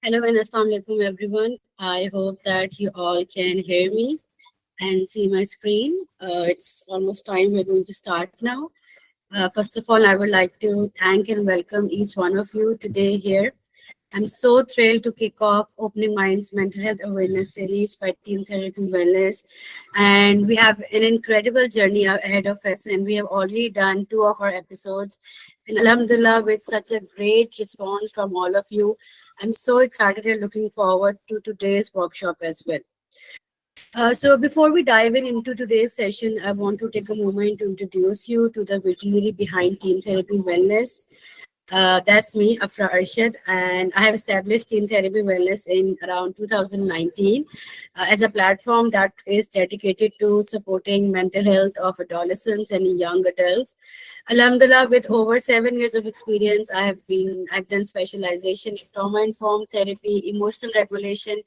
Hello and assalamu alaikum everyone. I hope that you all can hear me and see my screen. It's almost time we're going to start now. First of all, I would like to thank and welcome each one of you today here. I'm so thrilled to kick off Opening Minds Mental Health Awareness series by Team Therapy Wellness. And we have an incredible journey ahead of us, and we have already done two of our episodes. And Alhamdulillah, with such a great response from all of you, I'm so excited and looking forward to today's workshop as well. So before we dive into today's session, I want to take a moment to introduce you to the visionary behind Team Therapy Wellness. That's me, Afra Arshad, and I have established Teen Therapy Wellness in around 2019 as a platform that is dedicated to supporting mental health of adolescents and young adults. Alhamdulillah, with over 7 years of experience, I've done specialization in trauma informed therapy, emotional regulation,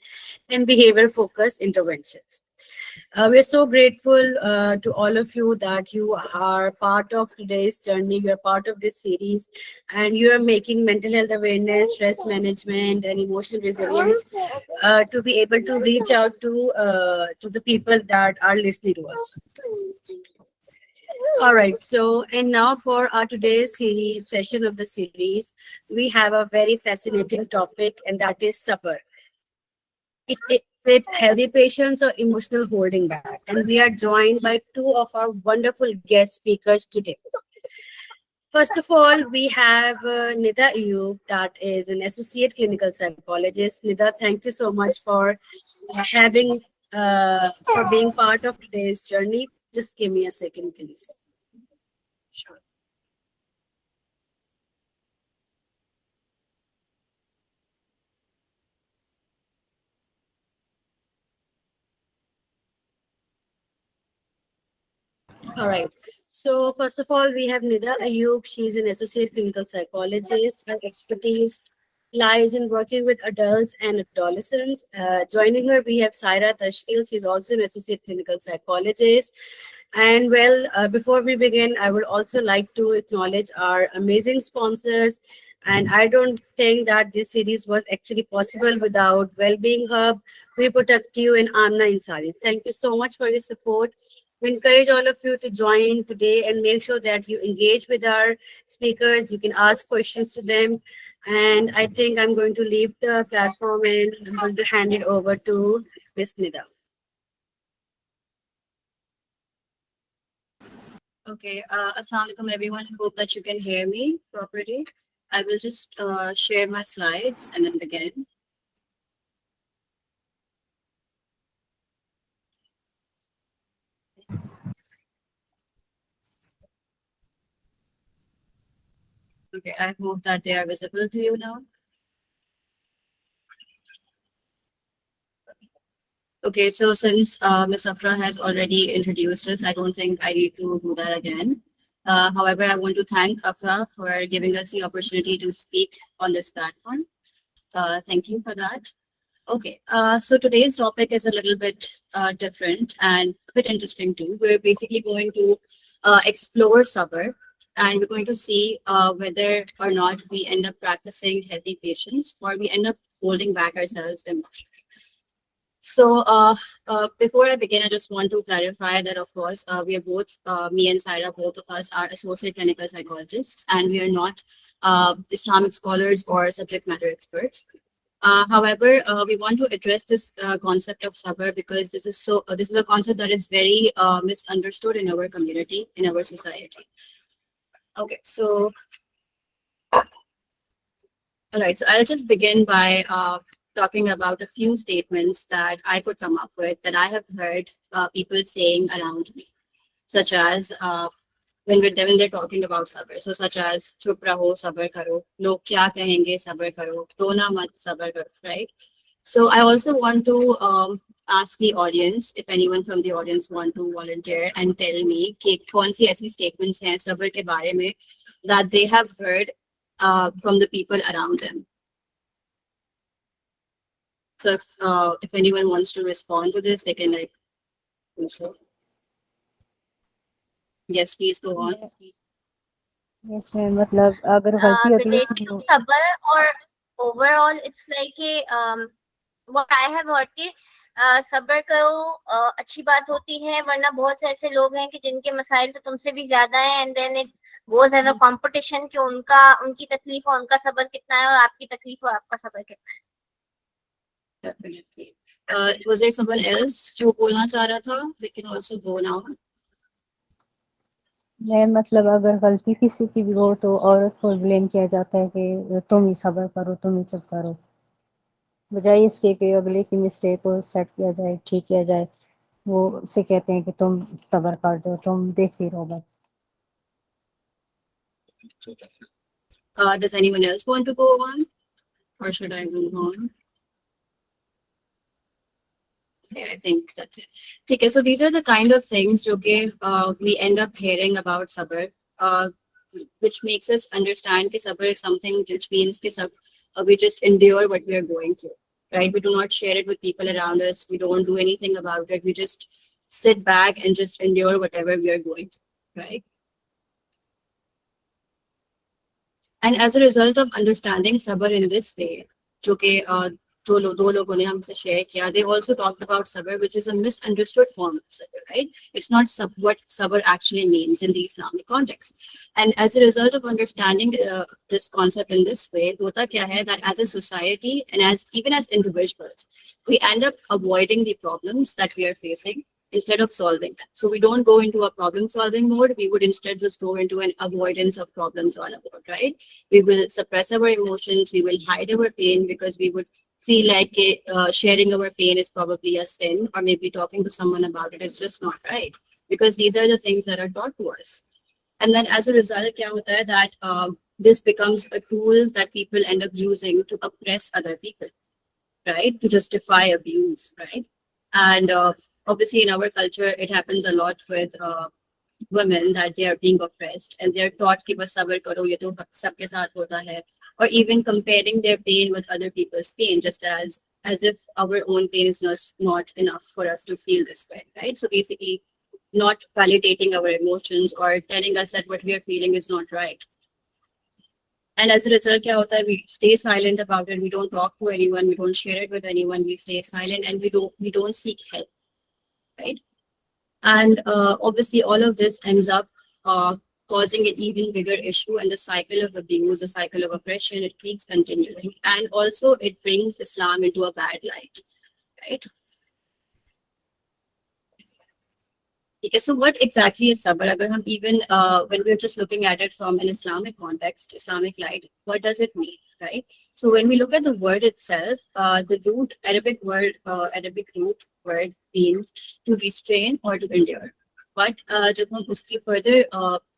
and behavior focused interventions. We are so grateful to all of you that you are part of today's journey. You're part of this series, and you are making mental health awareness, stress management, and emotional resilience to be able to reach out to the people that are listening to us. All right. So, and now for our today's series session of the series, we have a very fascinating topic, and that is supper. Is it healthy patients or emotional holding back? And we are joined by two of our wonderful guest speakers today. First of all, we have Nida Ayub, that is an associate clinical psychologist. Nida, thank you so much for having for being part of today's journey. Just give me a second, please. Sure. All right. So first of all, we have Nida Ayub. She's an associate clinical psychologist. Her expertise lies in working with adults and adolescents. Joining her, we have Saira Tashkil. She's also an associate clinical psychologist. And well, before we begin, I would also like to acknowledge our amazing sponsors. And I don't think that this series was actually possible without Wellbeing Hub, Reproductive You, and Amna Insari. Thank you so much for your support. We encourage all of you to join today and make sure that you engage with our speakers. You can ask questions to them. And I think I'm going to leave the platform and I'm going to hand it over to Ms. Nida. Okay, Assalamu alaikum everyone. I hope that you can hear me properly. I will just share my slides and then begin. Okay, I hope that they are visible to you now. Okay, so since Ms. Afra has already introduced us, I don't think I need to do that again. However, I want to thank Afra for giving us the opportunity to speak on this platform. Thank you for that. Okay, so today's topic is a little bit different and a bit interesting too. We're basically going to explore sabr, and we're going to see whether or not we end up practicing healthy patience or we end up holding back ourselves emotionally. So, before I begin, I just want to clarify that, of course, we are both, me and Saira, both of us are associate clinical psychologists, and we are not Islamic scholars or subject matter experts. However, we want to address this concept of sabr because this is a concept that is very misunderstood in our community, in our society. Okay, so all right, so I'll just begin by talking about a few statements that I could come up with that I have heard people saying around me, such as when they're talking about sabr. So such as chup raho, sabr karo, log kya kahenge, sabr karo, rona mat, sabr karo, right? So I also want to ask the audience, if anyone from the audience want to volunteer and tell me कि कौन सी ऐसी statements हैं सब्र के बारे में that they have heard from the people around them. So if anyone wants to respond to this, they can like do so. Yes, please go on. Yes ma'am मतलब अगर गलती होती है related to sabr or overall it's like a what I have heard कि सब्र करो अच्छी बात होती है, वरना बहुत से ऐसे लोग हैं कि जिनके मसाइल तो तुमसे भी ज्यादा है, and then it goes as a competition कि उनकी तकलीफ और उनका सब्र कितना है और आपकी तकलीफ और आपका सब्र कितना है. Definitely. Was there someone else जो बोलना चाह रहा था? They can also go now. मैं मतलब अगर गलती किसी की भी हो तो औरत को ब्लेम किया जाता है कि तुम ही सब्र करो, तुम ही चुप करो, बजाय इसके कि अगले की मिस्टेक को सेट किया जाए, ठीक किया जाए. वो उसे कहते हैं कि तुम सब्र कर दो, तुम देखती रहो बस. Does anyone else want to go on, or should I move on? Okay, I think that's it. Okay, so these are the kind of things okay, we end up hearing about sabr, which makes us understand that sabr is something which means that we just endure what we are going through, right? We do not share it with people around us. We don't do anything about it. We just sit back and just endure whatever we are going through, right? And as a result of understanding sabr in this way, जो कि दो लोगों ने हमसे share किया, they also talked about sabr, which is a misunderstood form of sabr, right? It's not what sabr actually means in the Islamic context. And as a result of understanding this concept in this way, hota kya hai that as a society and even as individuals, we end up avoiding the problems that we are facing instead of solving them. So we don't go into a problem solving mode. We would instead just go into an avoidance of problems all about, right? We will suppress our emotions. We will hide our pain because we would feel like sharing our pain is probably a sin, or maybe talking to someone about it is just not right, because these are the things that are taught to us. And then as a result, kya hota hai that this becomes a tool that people end up using to oppress other people, right? To justify abuse, right? And obviously in our culture, it happens a lot with women that they are being oppressed and they're taught कि बस सब्र करो, ये तो सबके साथ होता है, or even comparing their pain with other people's pain, just as if our own pain is not enough for us to feel this way, right? So basically, not validating our emotions or telling us that what we are feeling is not right. And as a result, kya hota hai, we stay silent about it. We don't talk to anyone. We don't share it with anyone. We stay silent and we don't seek help, right? And obviously, all of this ends up causing an even bigger issue, and the cycle of abuse, the cycle of oppression, it keeps continuing. And also, it brings Islam into a bad light, right? Okay, so what exactly is sabr? Agar hum even when we're just looking at it from an Islamic context, Islamic light, what does it mean, right? So when we look at the word itself, the Arabic root word means to restrain or to endure. But जब हम उसकी further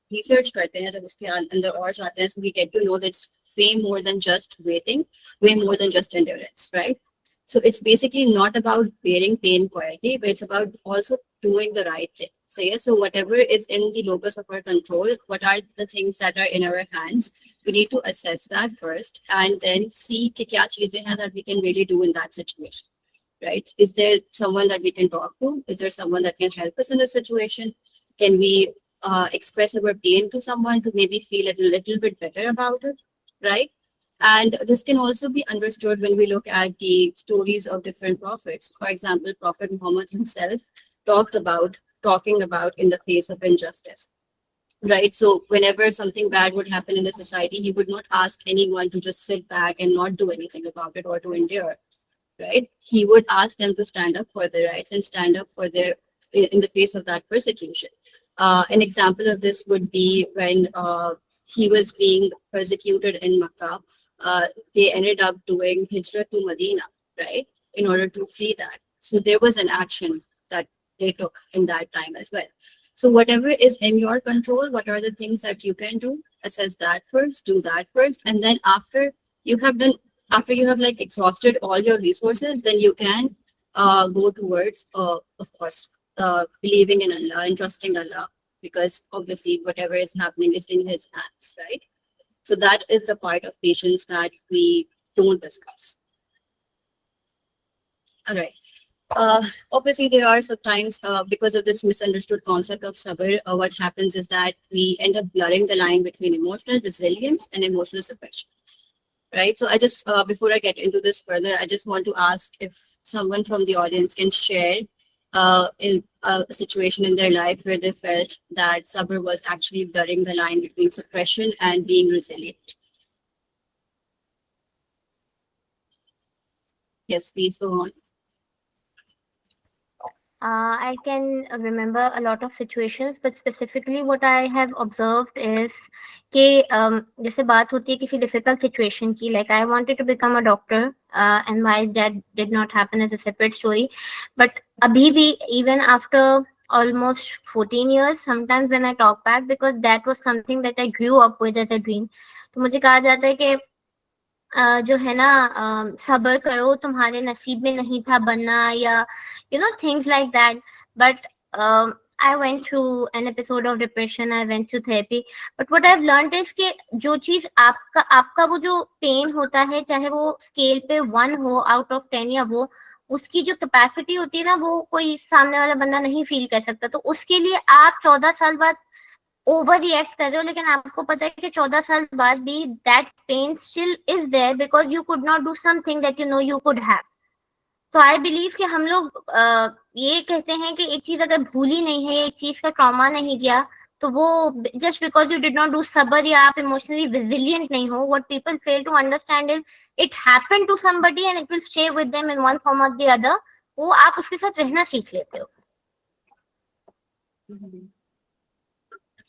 research करते हैं, जब उसके अंदर और जाते हैं, so we get to know that it's way more than just waiting, way more than just endurance, right? So it's basically not about bearing pain quietly, but it's about also doing the right thing. So yeah, so whatever is in the locus of our control, what are the things that are in our hands, we need to assess that first and then see कि क्या चीजें हैं that we can really do in that situation, right? Is there someone that we can talk to? Is there someone that can help us in this situation? Can we express our pain to someone to maybe feel a little bit better about it, right? And this can also be understood when we look at the stories of different prophets. For example, Prophet Muhammad himself talking about in the face of injustice, right? So whenever something bad would happen in the society, he would not ask anyone to just sit back and not do anything about it or to endure, right? He would ask them to stand up for their rights and stand up for their in the face of that persecution. An example of this would be when he was being persecuted in Makkah. They ended up doing hijrah to Medina, right, in order to flee that. So there was an action that they took in that time as well. So whatever is in your control, what are the things that you can do? Assess that first, do that first, and then after you have like exhausted all your resources, then you can go towards, of course, believing in Allah and trusting Allah, because obviously whatever is happening is in His hands, right? So that is the part of patience that we don't discuss. All right. Obviously, there are sometimes, because of this misunderstood concept of sabr, what happens is that we end up blurring the line between emotional resilience and emotional suppression, right? So I just, before I get into this further, I just want to ask if someone from the audience can share in a situation in their life where they felt that sabr was actually blurring the line between suppression and being resilient. Yes, please go on. I can remember a lot of situations, but specifically what I have observed is कि जैसे बात होती है किसी difficult situation की, like I wanted to become a doctor, and my dad did not happen as a separate story, but अभी भी even after almost 14 years, sometimes when I talk back, because that was something that I grew up with as a dream, तो मुझे कहा जाता है कि जो है ना सब्र करो, तुम्हारे नसीब में नहीं था बनना, या things like that. But I went through an episode of depression, I went through therapy, but what I've learned is कि जो चीज आपका वो जो पेन होता है, चाहे वो स्केल पे 1 हो आउट ऑफ 10, या वो उसकी जो कैपेसिटी होती है ना, वो कोई सामने वाला बंदा नहीं फील कर सकता, तो उसके लिए आप 14 साल बाद ओवर रिएक्ट कर रहे हो, लेकिन आपको पता है कि 14 साल बाद भी that pain still is there because you could not do something that you know you could have. तो आई बिलीव कि हम लोग ये कहते हैं कि एक चीज अगर भूली नहीं है, एक चीज का ट्रॉमा नहीं गया, तो वो just because you did not do सबर या आप इमोशनली रेजिलिएंट नहीं हो. What people fail to understand is it happened to somebody and it will stay with them in one form or the other. वो आप उसके साथ रहना सीख लेते हो.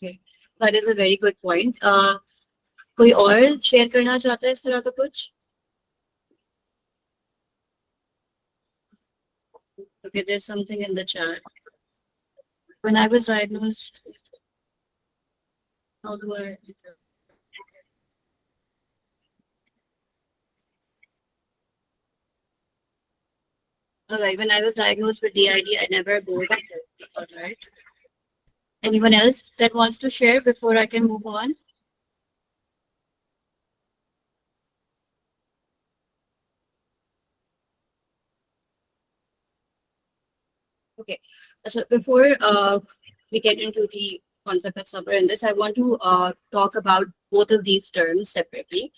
Okay, that is a very good point. कोई और शेयर करना चाहता है इस तरह का कुछ? Okay, there's something in the chat. When I was diagnosed, how do I? All right, when I was diagnosed with DID, I never bore myself. All right. Anyone else that wants to share before I can move on? Okay, so before we get into the concept of sabr in this, I want to talk about both of these terms separately.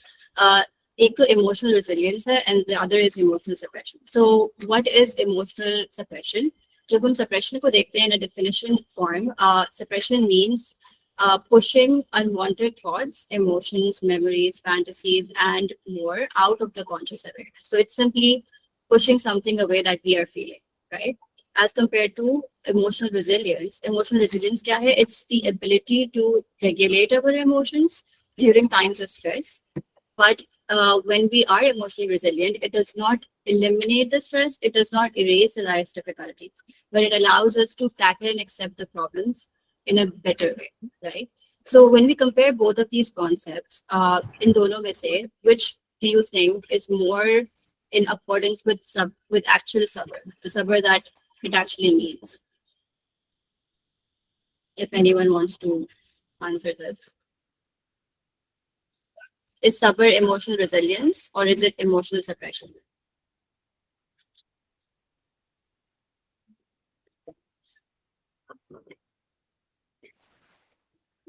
एक तो emotional resilience है and the other is emotional suppression. So what is emotional suppression? जब हम suppression को देखते हैं in a definition form, suppression means pushing unwanted thoughts, emotions, memories, fantasies, and more out of the conscious awareness. So it's simply pushing something away that we are feeling, right? As compared to emotional resilience. Emotional resilience kya hai? It's the ability to regulate our emotions during times of stress. But when we are emotionally resilient, it does not eliminate the stress, it does not erase the life's difficulties, but it allows us to tackle and accept the problems in a better way, right? So when we compare both of these concepts, in dono mein se, which do you think is more in accordance with actual sabr, the sabr that it actually means? If anyone wants to answer this. Is sabr emotional resilience or is it emotional suppression?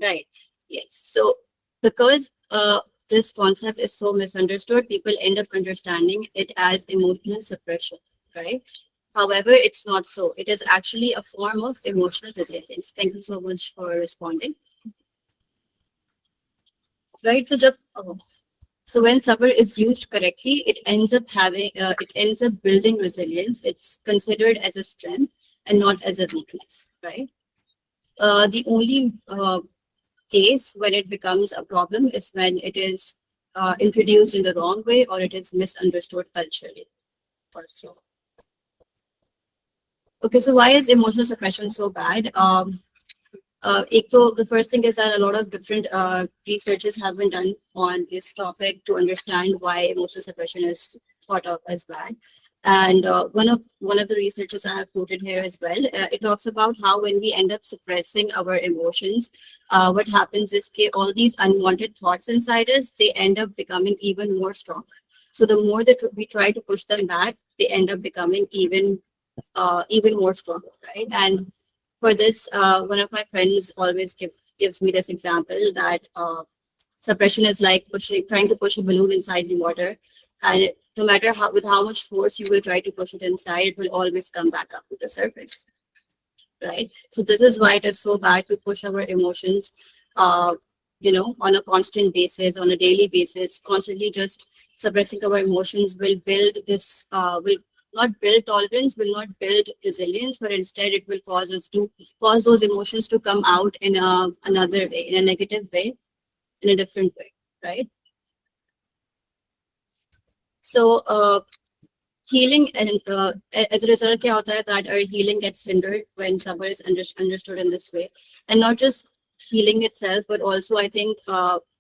Right. Yes. So because this concept is so misunderstood, people end up understanding it as emotional suppression, right? However, it's not so. It is actually a form of emotional resilience. Thank you so much for responding. Right. So when sabr is used correctly, it ends up building resilience. It's considered as a strength and not as a weakness, right? The only case when it becomes a problem is when it is introduced in the wrong way or it is misunderstood culturally also. Okay, so why is emotional suppression so bad? The first thing is that a lot of different researches have been done on this topic to understand why emotional suppression is thought of as bad. And one of the researchers I have quoted here as well, it talks about how when we end up suppressing our emotions, what happens is that all these unwanted thoughts inside us, they end up becoming even more stronger. So the more that we try to push them back, they end up becoming even more stronger, right? And for this, one of my friends always gives me this example that Suppression is like trying to push a balloon inside the water, and no matter with how much force you will try to push it inside, it will always come back up to the surface, right? So this is why it is so bad to push our emotions, on a constant basis, on a daily basis. Constantly just suppressing our emotions will build this, will not build tolerance, will not build resilience, but instead it will cause those emotions to come out in another way, in a negative way, in a different way, right? So healing, and as a result, क्या होता है that our healing gets hindered when sabr is understood in this way, and not just healing itself, but also I think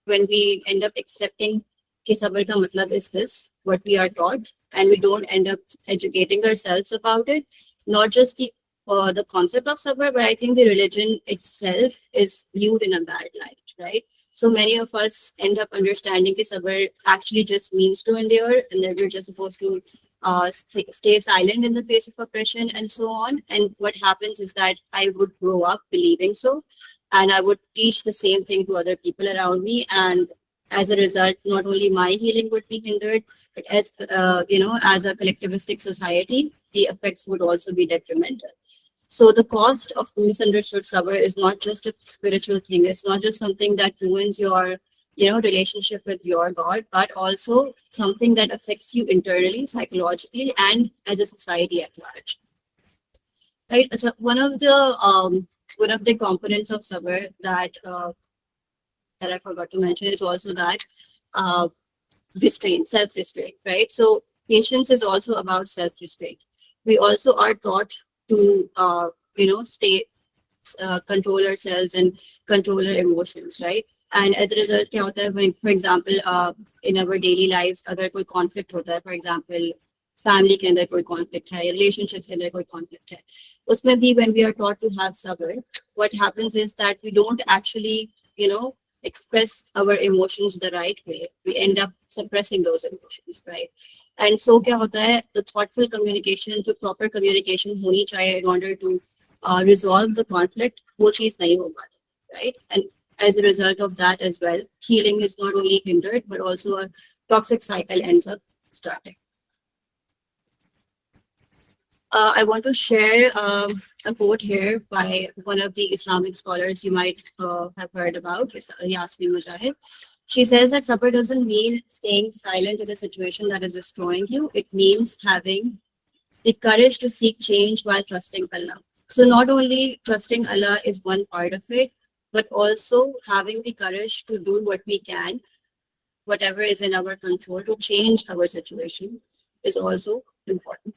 when we end up accepting कि sabr का मतलब is this, what we are taught, and we don't end up educating ourselves about it, not just the concept of sabr, but I think the religion itself is viewed in a bad light, right? So many of us end up understanding that sabr actually just means to endure, and that we're just supposed to stay silent in the face of oppression and so on. And what happens is that I would grow up believing so, and I would teach the same thing to other people around me. And as a result, not only my healing would be hindered, but as as a collectivistic society, the effects would also be detrimental. So the cost of misunderstood sabr is not just a spiritual thing. It's not just something that ruins your relationship with your God, but also something that affects you internally, psychologically, and as a society at large. Right. So one of the components of sabr that I forgot to mention is also that restraint, self-restraint. Right. So patience is also about self-restraint. We also are taught to stay control ourselves and control our emotions, right? And as a result क्या होता है, for example in our daily lives अगर कोई conflict होता है, for example family के अंदर कोई conflict है, relationships के अंदर कोई conflict है, उसमें भी when we are taught to have sabr, what happens is that we don't actually express our emotions the right way. We end up suppressing those emotions, right? And so क्या होता है, the thoughtful communication, जो proper communication होनी चाहिए in order to resolve the conflict, वो चीज नहीं हो पाती, right? And as a result of that as well, healing is not only hindered, but also a toxic cycle ends up starting. I want to share a quote here by one of the Islamic scholars you might have heard about, Yasmin Mujahid. She says that sabr doesn't mean staying silent in a situation that is destroying you. It means having the courage to seek change while trusting Allah. So not only trusting Allah is one part of it, but also having the courage to do what we can, whatever is in our control, to change our situation is also important.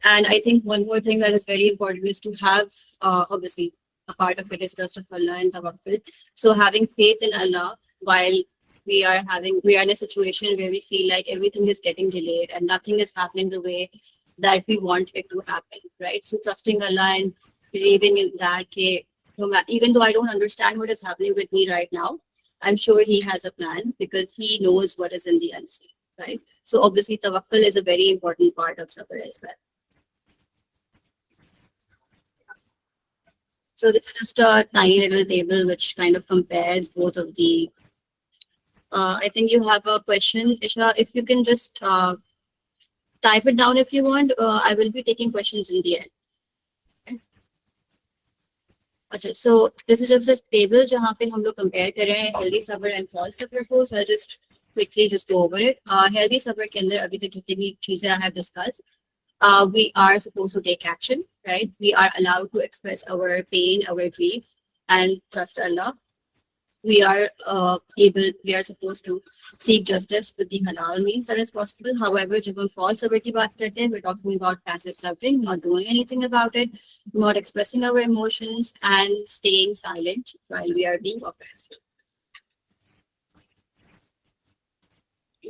And I think one more thing that is very important is to have, obviously, a part of it is trust of Allah and tawakkul. So having faith in Allah while we are in a situation where we feel like everything is getting delayed and nothing is happening the way that we want it to happen, right? So trusting Allah and believing in that, even though I don't understand what is happening with me right now, I'm sure He has a plan because He knows what is in the unseen, right? So obviously tawakkul is a very important part of sabr as well. So this is just a tiny little table which kind of compares both of the. I think you have a question, Isha. If you can just type it down if you want. I will be taking questions in the end. Okay. So this is just a table जहाँ पे हम लोग compare कर रहे हैं healthy sabr and false sabr को. So I'll just quickly go over it. Healthy sabr के अंदर अभी तक जितनी भी चीजें I have discussed, we are supposed to take action, right? We are allowed to express our pain, our grief, and trust Allah. We are supposed to seek justice with the halal means that is possible. However, जब हम false sabr की बात करते हैं, we're talking about passive suffering, not doing anything about it, not expressing our emotions, and staying silent while we are being oppressed.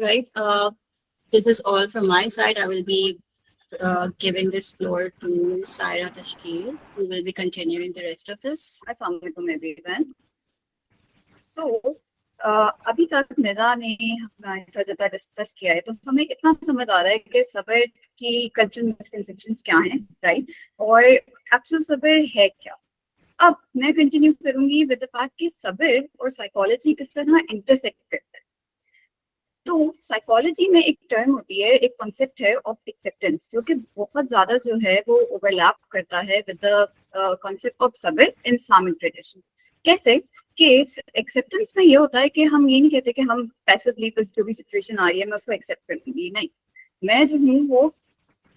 Right? This is all from my side. I will be giving this floor to Saira Tashkil, who will be continuing the rest of this. Assalamu alaikum everyone. So अभी तक निदा ने जितना discuss किया है, तो हमें इतना समझ आ रहा है कि सब्र की कल्चरल मिसकंसेप्शंस क्या हैं, राइट? और एक्चुअल सब्र है क्या? अब मैं कंटिन्यू करूंगी विद द फैक्ट कि सब्र और साइकोलॉजी किस तरह इंटरसेक्ट करता है। तो साइकोलॉजी में एक टर्म होती है, एक कॉन्सेप्ट है ऑफ एक्सेप्टेंस, जो कि बहुत ज्यादा जो है वो ओवरलैप करता है विद द कॉन्सेप्ट ऑफ सब्र इन इस्लामिक ट्रेडिशन। कैसे कि एक्सेप्टेंस में ये होता है कि हम ये नहीं कहते कि हम पैसिवली बस जो भी सिचुएशन आ रही है मैं उसको एक्सेप्ट कर लूंगी, नहीं, मैं जो हूँ वो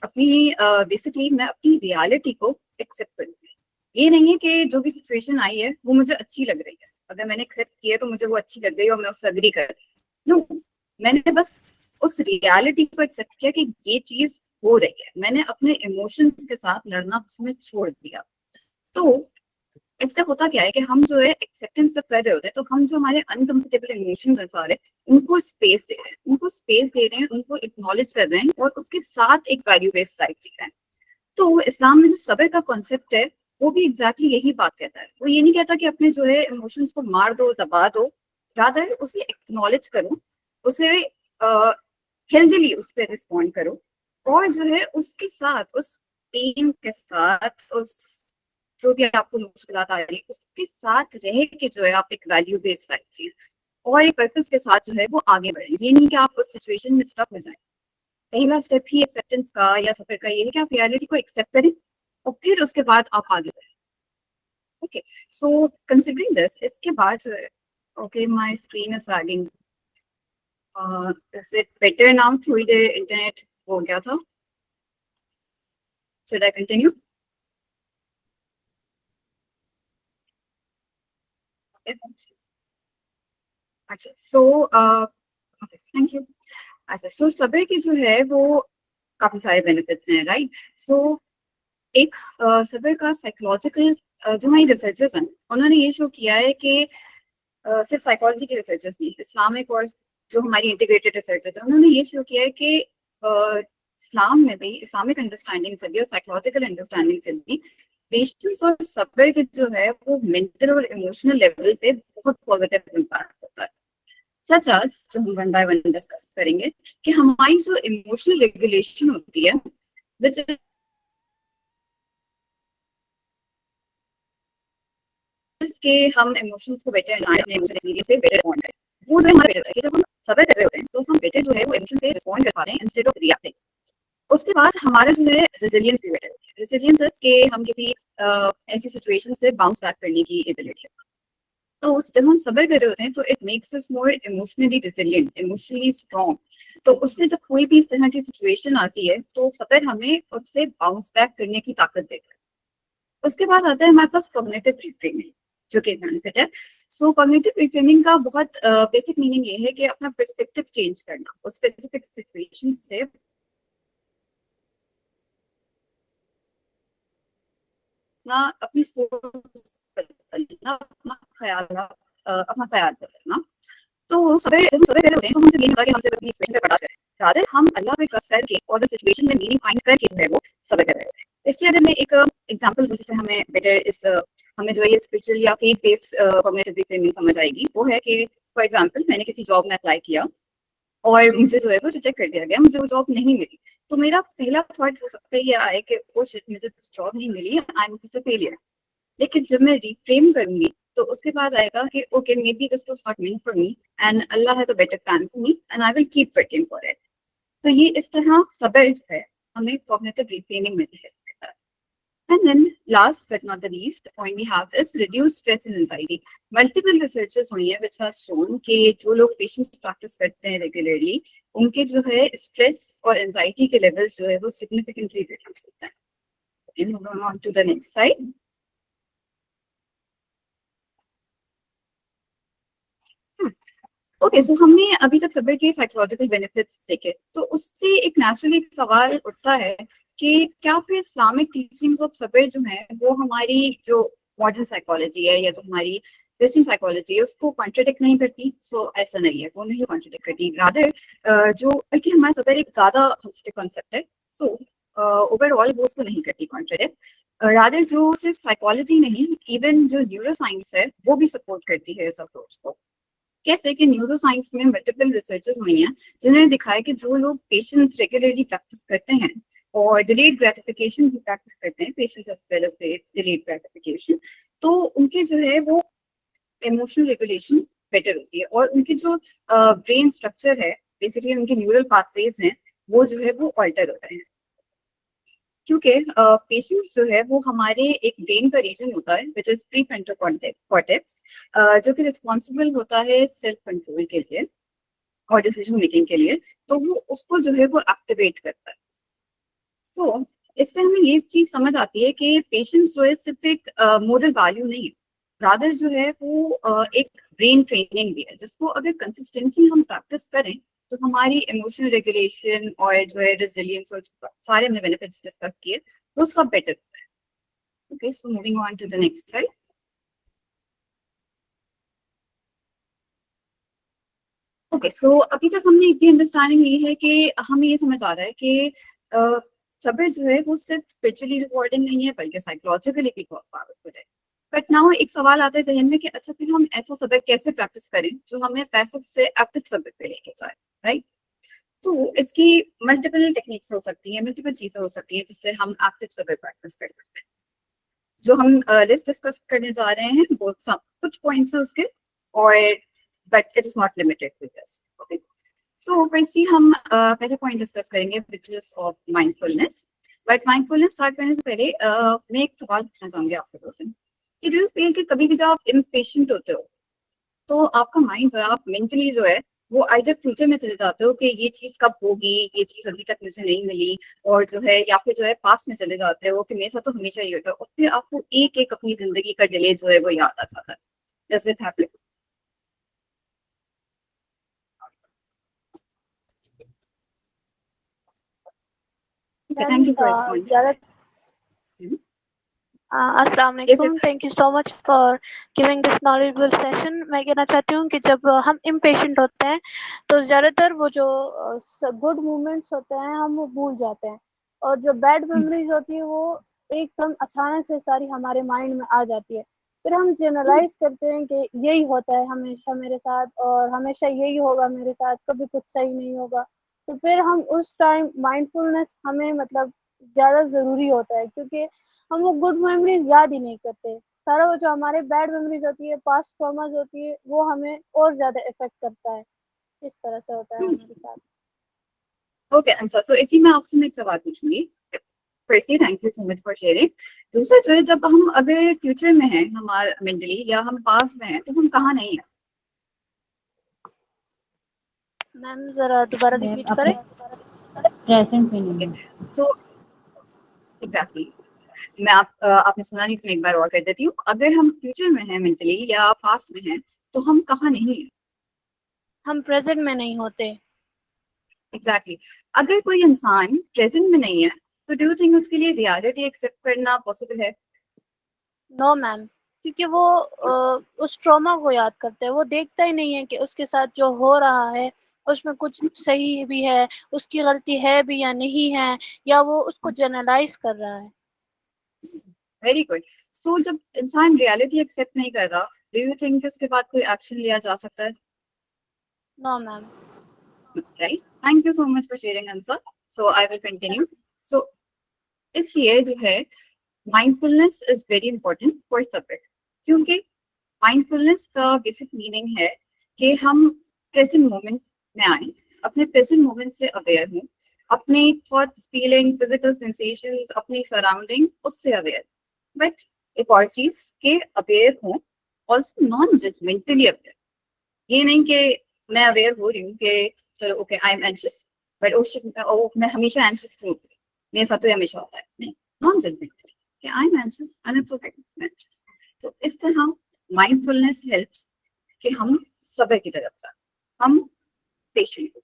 अपनी बेसिकली मैं अपनी रियलिटी को एक्सेप्ट करूंगी। ये नहीं है कि जो भी सिचुएशन आई है वो मुझे अच्छी लग रही है, अगर मैंने एक्सेप्ट किया तो मुझे वो अच्छी लग गई और मैं उससे अग्री कर रही हूँ। नो, मैंने बस उस रियलिटी को एक्सेप्ट किया कि ये चीज हो रही है, मैंने अपने इमोशंस के साथ लड़ना उसमें छोड़ दिया। तो इससे होता क्या है कि हम जो है एक्सेप्टेंस जब कर रहे होते हैं तो हम जो हमारे अनकंफर्टेबल इमोशंस हैं सारे, उनको स्पेस दे रहे हैं, उनको एक्नॉलेज कर रहे हैं और उसके साथ एक वैल्यू बेस्ड लाइफ जी रहे हैं। तो इस्लाम में जो सब्र का कॉन्सेप्ट है वो भी एग्जैक्टली यही बात कहता है। वो ये नहीं कहता कि अपने जो है इमोशंस को मार दो, दबा दो, रादर उसे एक्नॉलेज करो, उसे हेल्दीली उस पर रिस्पॉन्ड करो और जो है उसके साथ, उस पेन के साथ, उस जो भी आपको मुश्किलात आ रही है उसके साथ रह के जो है आप एक वैल्यू बेस्ड लाइफ जिए और एक पर्पस के साथ जो है वो आगे बढ़े। ये नहीं कि आप उस सिचुएशन में स्टक हो जाए। पहला स्टेप ही एक्सेप्टेंस का या सफर का ये है कि आप रियलिटी को एक्सेप्ट करें और फिर उसके बाद आप आगे बढ़ें। ओके, सो कंसिडरिंग दिस, इसके बाद जो है, okay my screen is lagging, is it better now? थोड़ी देर इंटरनेट हो गया था, शुड आई कंटिन्यू? अच्छा, सो थैंक यू। अच्छा, सो सब्र की जो है वो काफी सारे बेनिफिट्स हैं, राइट? सो एक सब्र का साइकोलॉजिकल, जो हमारी रिसर्चर्स हैं उन्होंने ये शो किया है कि सिर्फ साइकोलॉजी के रिसर्चर्स नहीं, इस्लामिक और जो हमारी इंटीग्रेटेड रिसर्चर्स हैं उन्होंने ये शो किया है कि इस्लाम में भी, इस्लामिक अंडरस्टैंडिंग से भी और साइकोलॉजिकल अंडरस्टैंडिंग से भी पेशेंस और सब्र के जो है वो मेंटल और इमोशनल लेवल पे बहुत पॉजिटिव इम्पैक्ट होता है। सच आज जो हम वन बाय वन डिस्कस करेंगे कि हमारी जो इमोशनल रेगुलेशन होती है विच के हम इमोशंस को बेटर से बेटर रिस्पॉन्ड करें, वो जो हमारा बेटर है कि जब हम सब्र कर रहे होते हैं तो हम बेटर जो है वो इमोशन से रिस्पॉन्ड कर पाते हैं इंस्टेड ऑफ रिएक्टिंग। उसके बाद हमारा जो है रेजिलियंस भी बेटर है। रेजिलियंस के हम किसी ऐसी सिचुएशन से बाउंस बैक करने की एबिलिटी है। तो जब हम सब्र कर रहे होते हैं तो it makes us more emotionally resilient, emotionally strong. तो उससे जब कोई भी इस तरह की सिचुएशन आती है तो सब्र हमें उससे बाउंस बैक करने की ताकत देता है। उसके बाद आता है हमारे पास कॉग्निटिव रिफ्रेमिंग, जो कि बेनिफिट है। सो कॉग्निटिव रिफ्रेमिंग का बहुत बेसिक मीनिंग ये है कि अपना पर्सपेक्टिव चेंज करना, उस स्पेसिफिक सिचुएशन से अपना, अपनी सोच बदलना, अपना ख्याल बदलना। तो सब्र, जब हम सब्र कर रहे होते हैं तो हमसे ये नहीं होता कि हमसे अपनी सिचुएशन पे बर्दाश्त करें, रादर हम अल्लाह पे ट्रस्ट करके और उस सिचुएशन में मीनिंग फाइंड करके जो है वो सब्र कर रहे होते हैं। इसलिए अगर मैं एक एग्जांपल दूं जिससे हमें बेटर इस हमें जो है ये स्पिरिचुअल या फेथ बेस्ड कॉग्निटिव रिफ्रेमिंग समझ आएगी, वो है कि फॉर एग्जांपल मैंने किसी जॉब में अप्लाई किया और मुझे जो है वो रिजेक्ट कर दिया गया, मुझे वो जॉब नहीं मिली। तो मेरा पहला थॉट हो सकता है ये आए कि ओ शिट, मुझे जॉब नहीं मिली, आई एम अ फेलियर। लेकिन जब मैं रिफ्रेम करूंगी तो उसके बाद आएगा कि okay, maybe this was not meant for me and Allah has a better plan for me and I will keep working for it. तो ये इस तरह सब्र जो है हमें कॉग्निटिव रिफ्रेमिंग में हेल्प करता है। And then last but not the least point we have is reduce stress and anxiety. Multiple researches हुई है which has shown कि जो लोग patience practice करते हैं regularly, उनके जो है stress और anxiety के levels जो है वो significantly reduce होता है। Okay, moving on to the next slide. Okay, so हमने अभी तक सब्र के साइकोलॉजिकल बेनिफिट्स देखे, तो उससे एक नेचुरली सवाल उठता है कि क्या फिर इस्लामिक टीचिंग्स ऑफ सब्र जो है वो हमारी जो मॉडर्न साइकोलॉजी है या जो हमारी वेस्टर्न साइकोलॉजी है उसको कॉन्ट्रडिक्ट नहीं करती? सो ऐसा नहीं है, वो नहीं कॉन्ट्रडिक्ट करती, रादर जो बल्कि हमारा सब्र एक ज्यादा होलिस्टिक कॉन्सेप्ट है। सो ओवरऑल वो उसको नहीं करती कॉन्ट्रडिक्ट, रादर जो सिर्फ साइकोलॉजी नहीं, इवन जो न्यूरो साइंस है वो भी सपोर्ट करती है इस अप्रोच को। कैसे कि न्यूरो साइंस में मल्टीपल रिसर्चेस हुई हैं जिन्होंने दिखाया कि जो लोग पेशेंस रेगुलरली प्रैक्टिस करते हैं और डिलेड ग्रेटिफिकेशन भी प्रैक्टिस करते हैं, patience as well as delayed gratification, तो उनके जो है वो इमोशनल रेगुलेशन बेटर होती है, और उनके जो ब्रेन स्ट्रक्चर है, बेसिकली उनके न्यूरल पाथवेज हैं, वो जो है वो ऑल्टर होते हैं। क्योंकि पेशेंट्स जो है वो हमारे एक ब्रेन का रीजन होता है विच इज प्रीफ्रंटल कॉर्टेक्स, जो कि रिस्पॉन्सिबल होता है सेल्फ कंट्रोल के लिए और डिसीजन मेकिंग के लिए, तो वो उसको जो है वो एक्टिवेट करता है। तो इससे हमें ये चीज समझ आती है कि पेशेंस जो है सिर्फ एक मोरल वैल्यू नहीं है, रादर जो है वो एक ब्रेन ट्रेनिंग भी है, जिसको अगर कंसिस्टेंटली हम प्रैक्टिस करें तो हमारी इमोशनल रेगुलेशन और जो है रेजिलियंस और सारे हमने बेनिफिट्स डिस्कस किए वो सब बेटर होता है। Okay, so moving on to the next slide. Okay, so अभी तक हमने इतनी अंडरस्टैंडिंग ली है कि हमें ये समझ आ रहा है कि सब्र जो है वो सिर्फ स्पिरिचुअली रिवॉर्डिंग नहीं है बल्कि साइकोलॉजिकली भी बहुत पावरफुल है। बट नाउ एक सवाल आता है जहन में कि अच्छा फिर हम ऐसा सब्र कैसे प्रैक्टिस करें जो हमें पैसिव से एक्टिव सब्र पे लेके जाए, राइट? तो इसकी मल्टीपल टेक्निक्स हो सकती हैं, मल्टीपल चीजें हो सकती हैं जिससे हम एक्टिव सब्र प्रैक्टिस कर सकते हैं। जो हम लिस्ट डिस्कस करने जा रहे हैं वो कुछ पॉइंट्स है उसके, और but it is not limited to this. Okay, so वैसे हम पहले पॉइंट डिस्कस करेंगे which is of mindfulness. But mindfulness start करने से पहले मैं एक सवाल पूछना चाहूंगी आपके दोस्त से कि डू यू फील कि कभी भी जब आप इम्पेशेंट होते हो तो आपका माइंड जो है, आप मेंटली जो है वो आइदर फ्यूचर में चले जाते हो कि ये चीज कब होगी, ये चीज अभी तक मुझे नहीं मिली, और जो है या फिर जो है पास्ट में चले जाते हो कि मेरे साथ तो हमेशा ही होता है, और फिर आपको एक एक अपनी जिंदगी का डिले जो है वो याद आ जाता है। Does it happen? Thank you for responding. अस्सलाम वालेकुम, thank you so much for giving this knowledgeable session. मैं कहना चाहती हूँ कि जब हम इम्पेशेंट होते हैं तो ज़्यादातर वो जो गुड मोमेंट्स होते हैं हम वो भूल जाते हैं, और जो बैड मेमोरीज होती है वो एकदम अचानक से सारी हमारे माइंड में आ जाती है। फिर हम जनरलाइज करते हैं कि यही होता है हमेशा मेरे साथ, और हमेशा यही होगा मेरे साथ, कभी कुछ सही नहीं होगा। तो फिर हम उस टाइम माइंडफुलनेस हमें मतलब ज़्यादा ज़रूरी होता है, क्योंकि हम वो गुड मेमोरीज याद ही नहीं करते। सारा वो जो हमारे बैड मेमोरीज होती है, पास्ट ट्रॉमाज होती है, वो हमें और ज्यादा इफेक्ट करता है। इस तरह से होता है हमारे साथ। ओके आंसर, सो इसी में आपसे मैं एक सवाल पूछूंगी। Firstly thank you so much for sharing. दूसरा जो है, जब हम अगर फ्यूचर में हैं हमारा मेंटली, या हम पास में हैं, तो हम कहाँ नहीं है? मैम जरा दोबारा रिपीट करें। प्रेजेंट में नहीं है। सो एग्जैक्टली, मैं आपने सुना नहीं तो मैं एक बार और कर देती हूँ। अगर हम फ्यूचर में हैं मेंटली या पास्ट में हैं तो हम कहाँ नहीं है? हम प्रेजेंट में नहीं होते। एग्जैक्टली, अगर कोई इंसान प्रेजेंट में नहीं है तो डू यू थिंक उसके लिए रियलिटी एक्सेप्ट करना पॉसिबल है? नो मैम, क्योंकि वो उस ट्रॉमा को याद करता है। वो देखता ही नहीं है कि उसके साथ जो हो रहा है उसमें कुछ सही भी है, उसकी गलती है भी या नहीं है, या वो उसको जनरलाइज कर रहा है। Very good. सो जब इंसान रियलिटी एक्सेप्ट नहीं कर रहा, डू यू थिंक उसके बाद कोई एक्शन लिया जा सकता है? No ma'am. Right, thank you so much for sharing answer. So I will continue. So इसलिए जो है mindfulness is very important for सब्र, क्योंकि माइंडफुलनेस का बेसिक मीनिंग है कि हम प्रेजेंट मोमेंट में आए, अपने प्रेजेंट मोमेंट से अवेयर हूँ, अपने थॉट्स, फीलिंग, फिजिकल सेंसेशंस, अपनी सराउंडिंग उससे अवेयर। बट एक और चीज के अवेयर हूँ, ऑल्सो नॉन जजमेंटली अवेयर। ये नहीं कि मैं अवेयर हो रही हूँ कि चलो okay I am anxious, but oh मैं हमेशा एंशियस क्यों होती हूँ, मेरे साथ तो हमेशा होता है। नहीं, नॉन जजमेंटली कि आई am anxious and it's okay, तो इस तरह माइंडफुलनेस हेल्प्स कि हम सब्र की तरफ जाए, हम पेशेंट हो।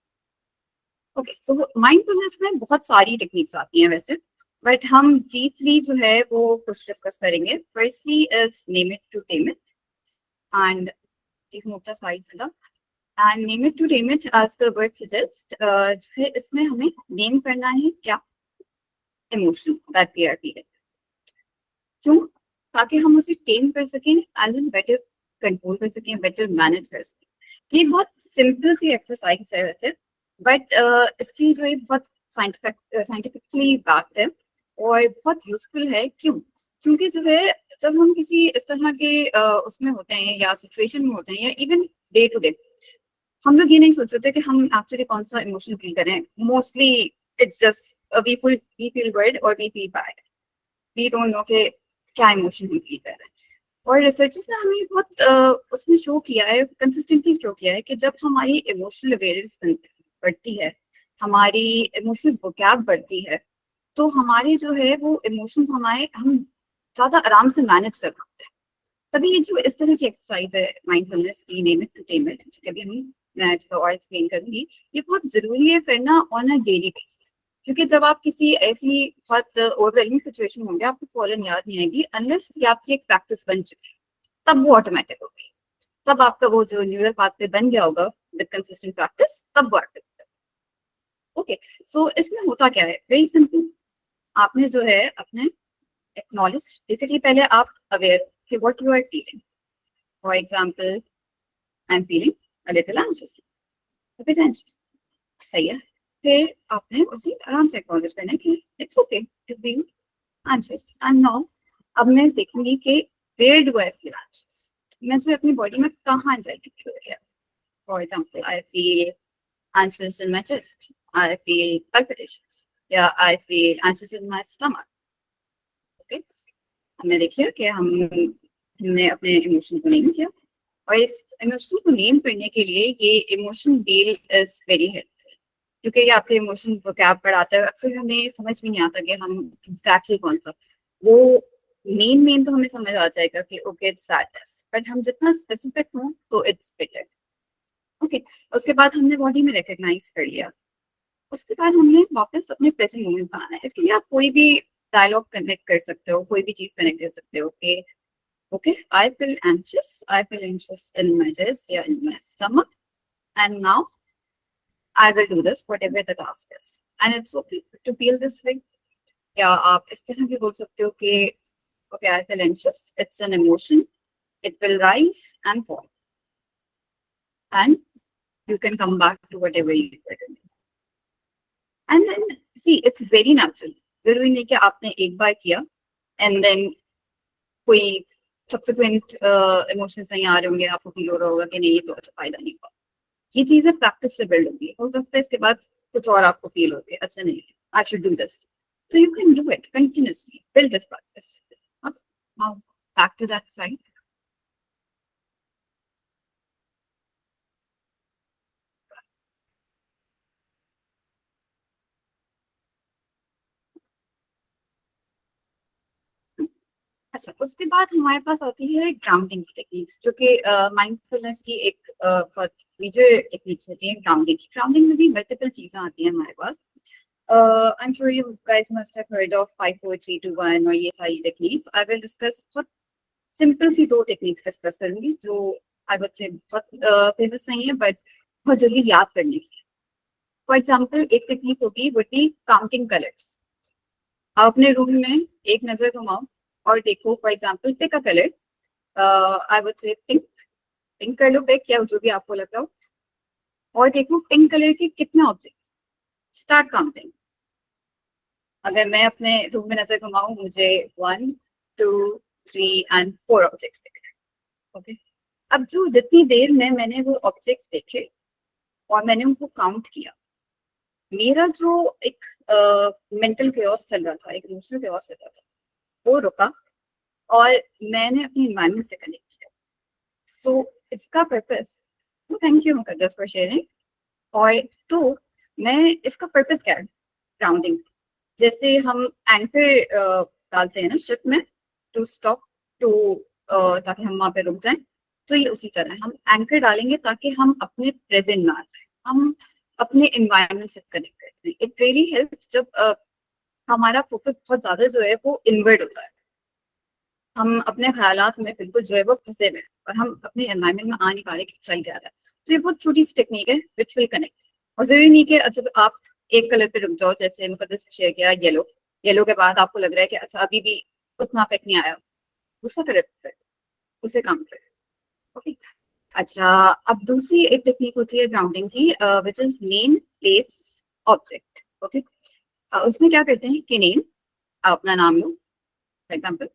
ओके, सो माइंडफुलनेस में बहुत सारी टेक्निक्स आती हैं वैसे, बट हम ब्रीफली जो है वो कुछ डिस्कस करेंगे। Firstly is name it to tame it, and please move the slides and name it to tame it as the word suggest. जो है इसमें हमें नेम करना है क्या emotion that we are feeling, क्यों? ताकि हम उसे टेम कर सकें, एज इन बेटर कंट्रोल कर सकें, बेटर मैनेज कर सकें। ये बहुत सिंपल सी एक्सरसाइज है वैसे, बट इसकी जो है बहुत साइंटिफिकली बैक्ड है और बहुत यूजफुल है। क्यों? क्योंकि जो है जब हम किसी इस तरह के उसमें होते हैं या सिचुएशन में होते हैं या इवन डे टू डे, हम लोग ये नहीं सोच रहे कि हम एक्चुअली कौन सा इमोशन फील करें. Mostly it's just we feel good और we feel bad. We don't know कि क्या इमोशन हम फील कर रहे हैं. और रिसर्चर्स ने हमें बहुत उसमें शो किया है, कंसिस्टेंटली शो किया है कि जब हमारी इमोशनल अवेयरनेस बढ़ती है, हमारी इमोशनल वोकैब बढ़ती है, तो हमारे जो है वो इमोशंस हम ज्यादा आराम से मैनेज कर पाते हैं. तभी ये जो इस तरह की एक्सरसाइज है माइंडफुलनेस की, name it to tame it, जो कभी मैं थोड़ा और एक्सप्लेन करूंगी, ये बहुत जरूरी है करना ऑन अ डेली बेसिस. क्योंकि जब आप किसी ऐसी बहुत ओवरवेलमिंग सिचुएशन होंगे, आपको फौरन याद नहीं आएगी अनलेस ये आपकी एक प्रैक्टिस बन चुकी है. तब वो ऑटोमेटिक होगी, तब आपका वो जो न्यूरल पाथवे बन गया होगा विद कंसिस्टेंट प्रैक्टिस, तब वो एक्टिव होगा. ओके, सो इसमें होता क्या है, वेरी सिंपल. आपने जो है अपने एक्नॉलेज, बेसिकली पहले आप अवेयर कि what you are feeling. For example, I am feeling a little anxious, a bit anxious. सही है. फिर आपने उसे आराम से एक्नॉलेज करना है कि it's okay to be anxious. And now अब मैं देखूंगी कि where do I feel anxious. मैं जो अपनी बॉडी में कहाँ एंजाइटी फील हो रही है. For example, I feel anxious in my chest, I feel palpitations, या आई feel anxious in my stomach. Okay, हमने देख लिया कि हमने अपने इमोशन को नेम किया. और इस इमोशन को नेम करने के लिए ये emotion wheel is very helpful, क्योंकि ये आपके इमोशन वोकैब बढ़ाता है. अक्सर हमें समझ भी नहीं आता कि हम एग्जैक्टली कौन सा, वो मेन तो हमें समझ आ जाएगा कि ओके इट्स सैडनेस, बट हम जितना स्पेसिफिक हों तो इट्स बेटर. ओके, उसके बाद हमने बॉडी में रिकग्नाइज कर लिया. उसके बाद हमने वापस अपने प्रेजेंट मोमेंट में आना है. इसके लिए आप कोई भी डायलॉग कनेक्ट कर सकते हो, कोई भी चीज कनेक्ट कर सकते हो कि okay, I feel anxious in my chest, yeah, in my stomach, and now I will do this, whatever the task is, and it's okay to feel this way. या आप इस तरह भी बोल सकते हो कि okay, I feel anxious, it's an emotion, it will rise and fall, and you can come back to whatever you were doing. And then see, it's very natural. जरूरी नहीं कि आपने एक बार किया and then कोई सब्सिक्वेंट इमोशंस नहीं आ रहे होंगे, आपको फील हो रहा होगा कि नहीं ये तो अच्छा फायदा नहीं हुआ. ये चीजें प्रैक्टिस से बिल्ड होंगी. हो सकता है इसके बाद कुछ और आपको फील होगे अच्छा नहीं आई शुड डू दिस. तो you can do it continuously, build this practice. Now back to that side. अच्छा, उसके बाद हमारे पास आती है ग्राउंडिंग की टेक्निक्स, जो कि माइंडफुलनेस की एक बहुत मेजर टेक्निक्स होती है. ग्राउंडिंग की, ग्राउंडिंग में भी मल्टीपल चीजें आती हैं हमारे पास. I am sure you guys must have heard of 5 4 3 2 1 और ये सारी टेक्निक्स. आई विल डिस्कस बहुत सिंपल सी 2 टेक्निक्स डिस्कस करूंगी जो आई वुड से बहुत फेमस नहीं है बट बहुत जल्दी याद करने की. फॉर एग्जाम्पल, एक टेक्निक होगी वुड बी काउंटिंग कलर्स. आप अपने रूम में एक नजर घुमाओ और देखो. For example, pick a colour, I would say pink कर लो, पिक या जो भी आपको लग रहा हो, और देखो पिंक कलर के कितने ऑब्जेक्ट्स. Start counting. अगर मैं अपने रूम में नजर घुमाऊं, मुझे 1 2 3 and 4 ऑब्जेक्ट्स दिख रहे हैं. ओके, अब जो जितनी देर में मैंने वो ऑब्जेक्ट्स देखे और मैंने उनको काउंट किया, मेरा जो एक मेंटल केओस चल रहा था, एक इमोशनल केओस चल रहा था, वो रुका और मैंने अपनी एनवायरनमेंट से कनेक्ट किया. सो इसका purpose, thank you Muqaddas for sharing. और तो मैं इसका पर्पस क्या है ग्राउंडिंग. जैसे हम एंकर डालते हैं ना शिप में टू स्टॉप टू, ताकि हम वहां पे रुक जाएं, तो ये उसी तरह हम एंकर डालेंगे ताकि हम अपने प्रेजेंट में आ जाएं, हम अपने एनवायरनमेंट से कनेक्ट करते हैं. इट रियली हेल्प जब हमारा फोकस बहुत ज्यादा जो है वो इनवर्ड होता है, हम अपने ख्यालात में बिल्कुल जो है वो फंसे हुए हैं और हम अपने एनवायरनमेंट में आ नहीं पा रहे कि चल क्या रहा है. तो ये बहुत छोटी सी टेक्निक है विच विल कनेक्ट. और जरूरी नहीं कि जब आप एक कलर पे रुक जाओ, जैसे मुकद्दस शेयर किया येलो, येलो के बाद आपको लग रहा है कि अच्छा अभी भी उतना इफेक्ट नहीं आया, दूसरा कलर पे उसे काम करें. ओके, अच्छा, अब दूसरी एक टेक्निक होती है ग्राउंडिंग की, which is name place object. Okay, उसमें क्या करते हैं कि नेम, आप अपना नाम लो. For example,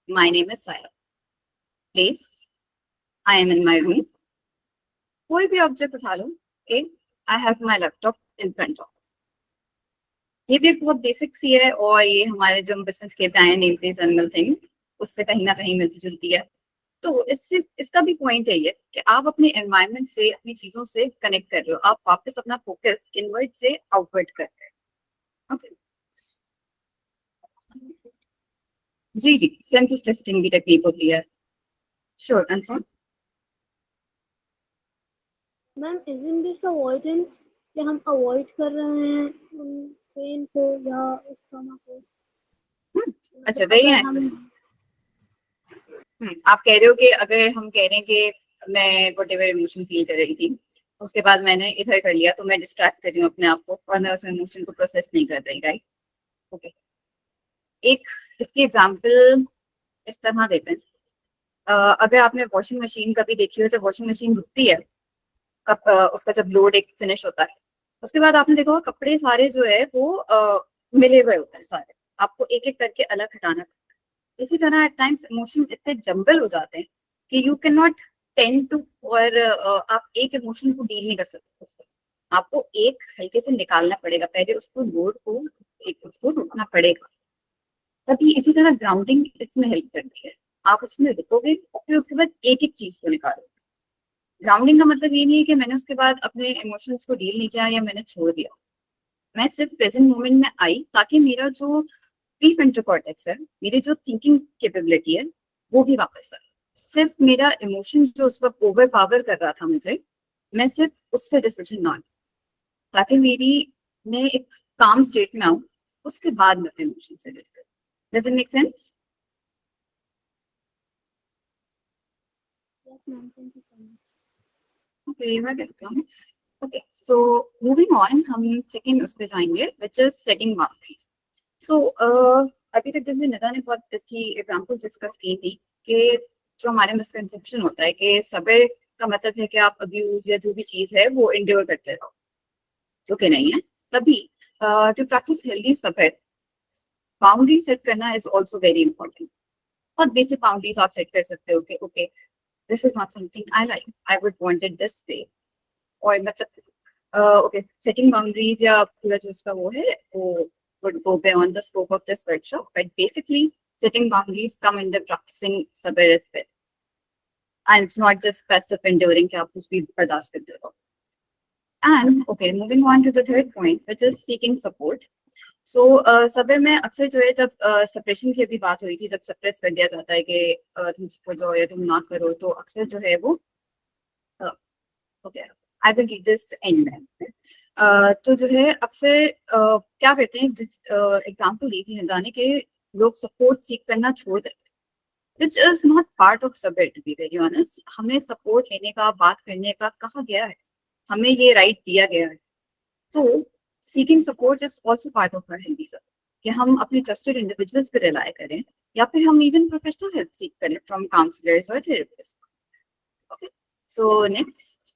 my name is Saira, place I am in my room, कोई भी ऑब्जेक्ट उठा लो, okay, I have my laptop in front of. ये भी एक बहुत बेसिक सी है और ये हमारे जो हम बचपन से कहते हैं नेम प्लेस एनिमल थिंग, उससे कहीं ना कहीं मिलती जुलती है। तो इससे इसका भी पॉइंट है ये कि आप अपने एनवायरनमेंट से, अपनी चीजों से कनेक्ट कर रहे हो, आप वापस अपना फोकस इनवर्ड से आउटवर्ड कर रहे हो। ओके, जी जी, सेंसस टेस्टिंग भी टेक्निक होती है। Sure answer. Ma'am isn't this avoidance कि हम अवॉइड कर रहे हैं पेन को या उस ट्रॉमा को? अच्छा, मतलब वेरी अगर नाइस हम क्वेश्चन। आप कह रहे हो कि अगर हम कह रहे हैं कि मैं वट एवर इमोशन फील कर रही थी, उसके बाद मैंने इधर कर लिया, तो मैं डिस्ट्रैक्ट कर रही हूँ अपने आप को और मैं उस इमोशन को प्रोसेस नहीं कर रही, राइट? ओके, एक इसकी एग्जांपल इस तरह देते हैं। अगर आपने वॉशिंग मशीन कभी देखी हो तो वॉशिंग मशीन रुकती है उसका जब लोड एक फिनिश होता है, उसके बाद आपने देखा होगा कपड़े सारे जो है वो मिले हुए होते हैं सारे, आपको एक एक करके अलग हटाना पड़ता है। इसी तरह एट टाइम्स इमोशन इतने जंबल हो जाते हैं कि you can not tend to, और आप एक इमोशन को डील नहीं कर सकते उसको, आपको एक हल्के से निकालना पड़ेगा, पहले उसको लोड को एक उसको रोकना पड़ेगा, तभी। इसी तरह ग्राउंडिंग इसमें हेल्प करती है, आप उसमें रुकोगे और फिर उसके बाद एक एक चीज को निकालोगे। ग्राउंडिंग का मतलब ये नहीं है कि मैंने उसके बाद अपने इमोशंस को डील नहीं किया या मैंने छोड़ दिया, मैं सिर्फ प्रेजेंट मोमेंट में आई ताकि मेरा जो प्रीफ्रंटल कॉर्टेक्स है, मेरी जो थिंकिंग कैपेबिलिटी है, वो भी वापस आए। सिर्फ मेरा इमोशन जो उस वक्त ओवर पावर कर रहा था मुझे, मैं सिर्फ उससे डिसीजन ना लूं, ताकि मैं एक काम स्टेट में आऊं, उसके बाद मैं अपने इमोशन से डील करूं। Does it make sense? Yes ma'am, thank you so much. Okay, you are welcome. Okay, so moving on, हम सेकंड उस पे जाएंगे, which is setting boundaries. So अभी तक जैसे निदा ने बहुत इसकी एग्जांपल डिस्कस की थी कि जो हमारे मिसकंसेप्शन होता है कि सब्र का मतलब है कि आप अब्यूज या जो भी चीज है वो इंड्योर करते रहो, जो कि नहीं है। तभी टू प्रैक्टिस हेल्दी सब्र, बाउंड्री सेट करना इज आल्सो वेरी इंपॉर्टेंट। बहुत बेसिक बाउंड्रीज आप सेट कर सकते हो कि okay, this is not something I like, I would want it this way, और मतलब ओके, सेटिंग बाउंड्रीज या पूरा जो उसका वो है वो would go beyond the scope of this workshop, but basically setting boundaries come under practicing sabr as well, and it's not just passive enduring कि आप कुछ भी बर्दाश्त करते रहो। And okay, moving on to the third point, which is seeking support. So सब्र में अक्सर जो है, जब सप्रेशन की अभी बात हुई थी, जब सप्रेस कर दिया जाता है कि तुम चुप हो जाओ या तुम ना करो, तो अक्सर जो है वो okay, I will read this and में। तो जो है अक्सर क्या करते हैं, एग्जाम्पल दी थी निदा ने कि लोग सपोर्ट सीख करना छोड़ देते हैं, which is not part of सब्र, टू बी वेरी ऑनेस्ट। हमें सपोर्ट लेने का, बात करने का कहा गया है, हमें ये राइट दिया गया है। So seeking support is also part of our healthy सब्र, कि हम अपने ट्रस्टेड इंडिविजुअल्स पे रिलाई करें या फिर हम इवन प्रोफेशनल हेल्प सीख करें फ्रॉम काउंसलर्स और therapist. Okay, so next.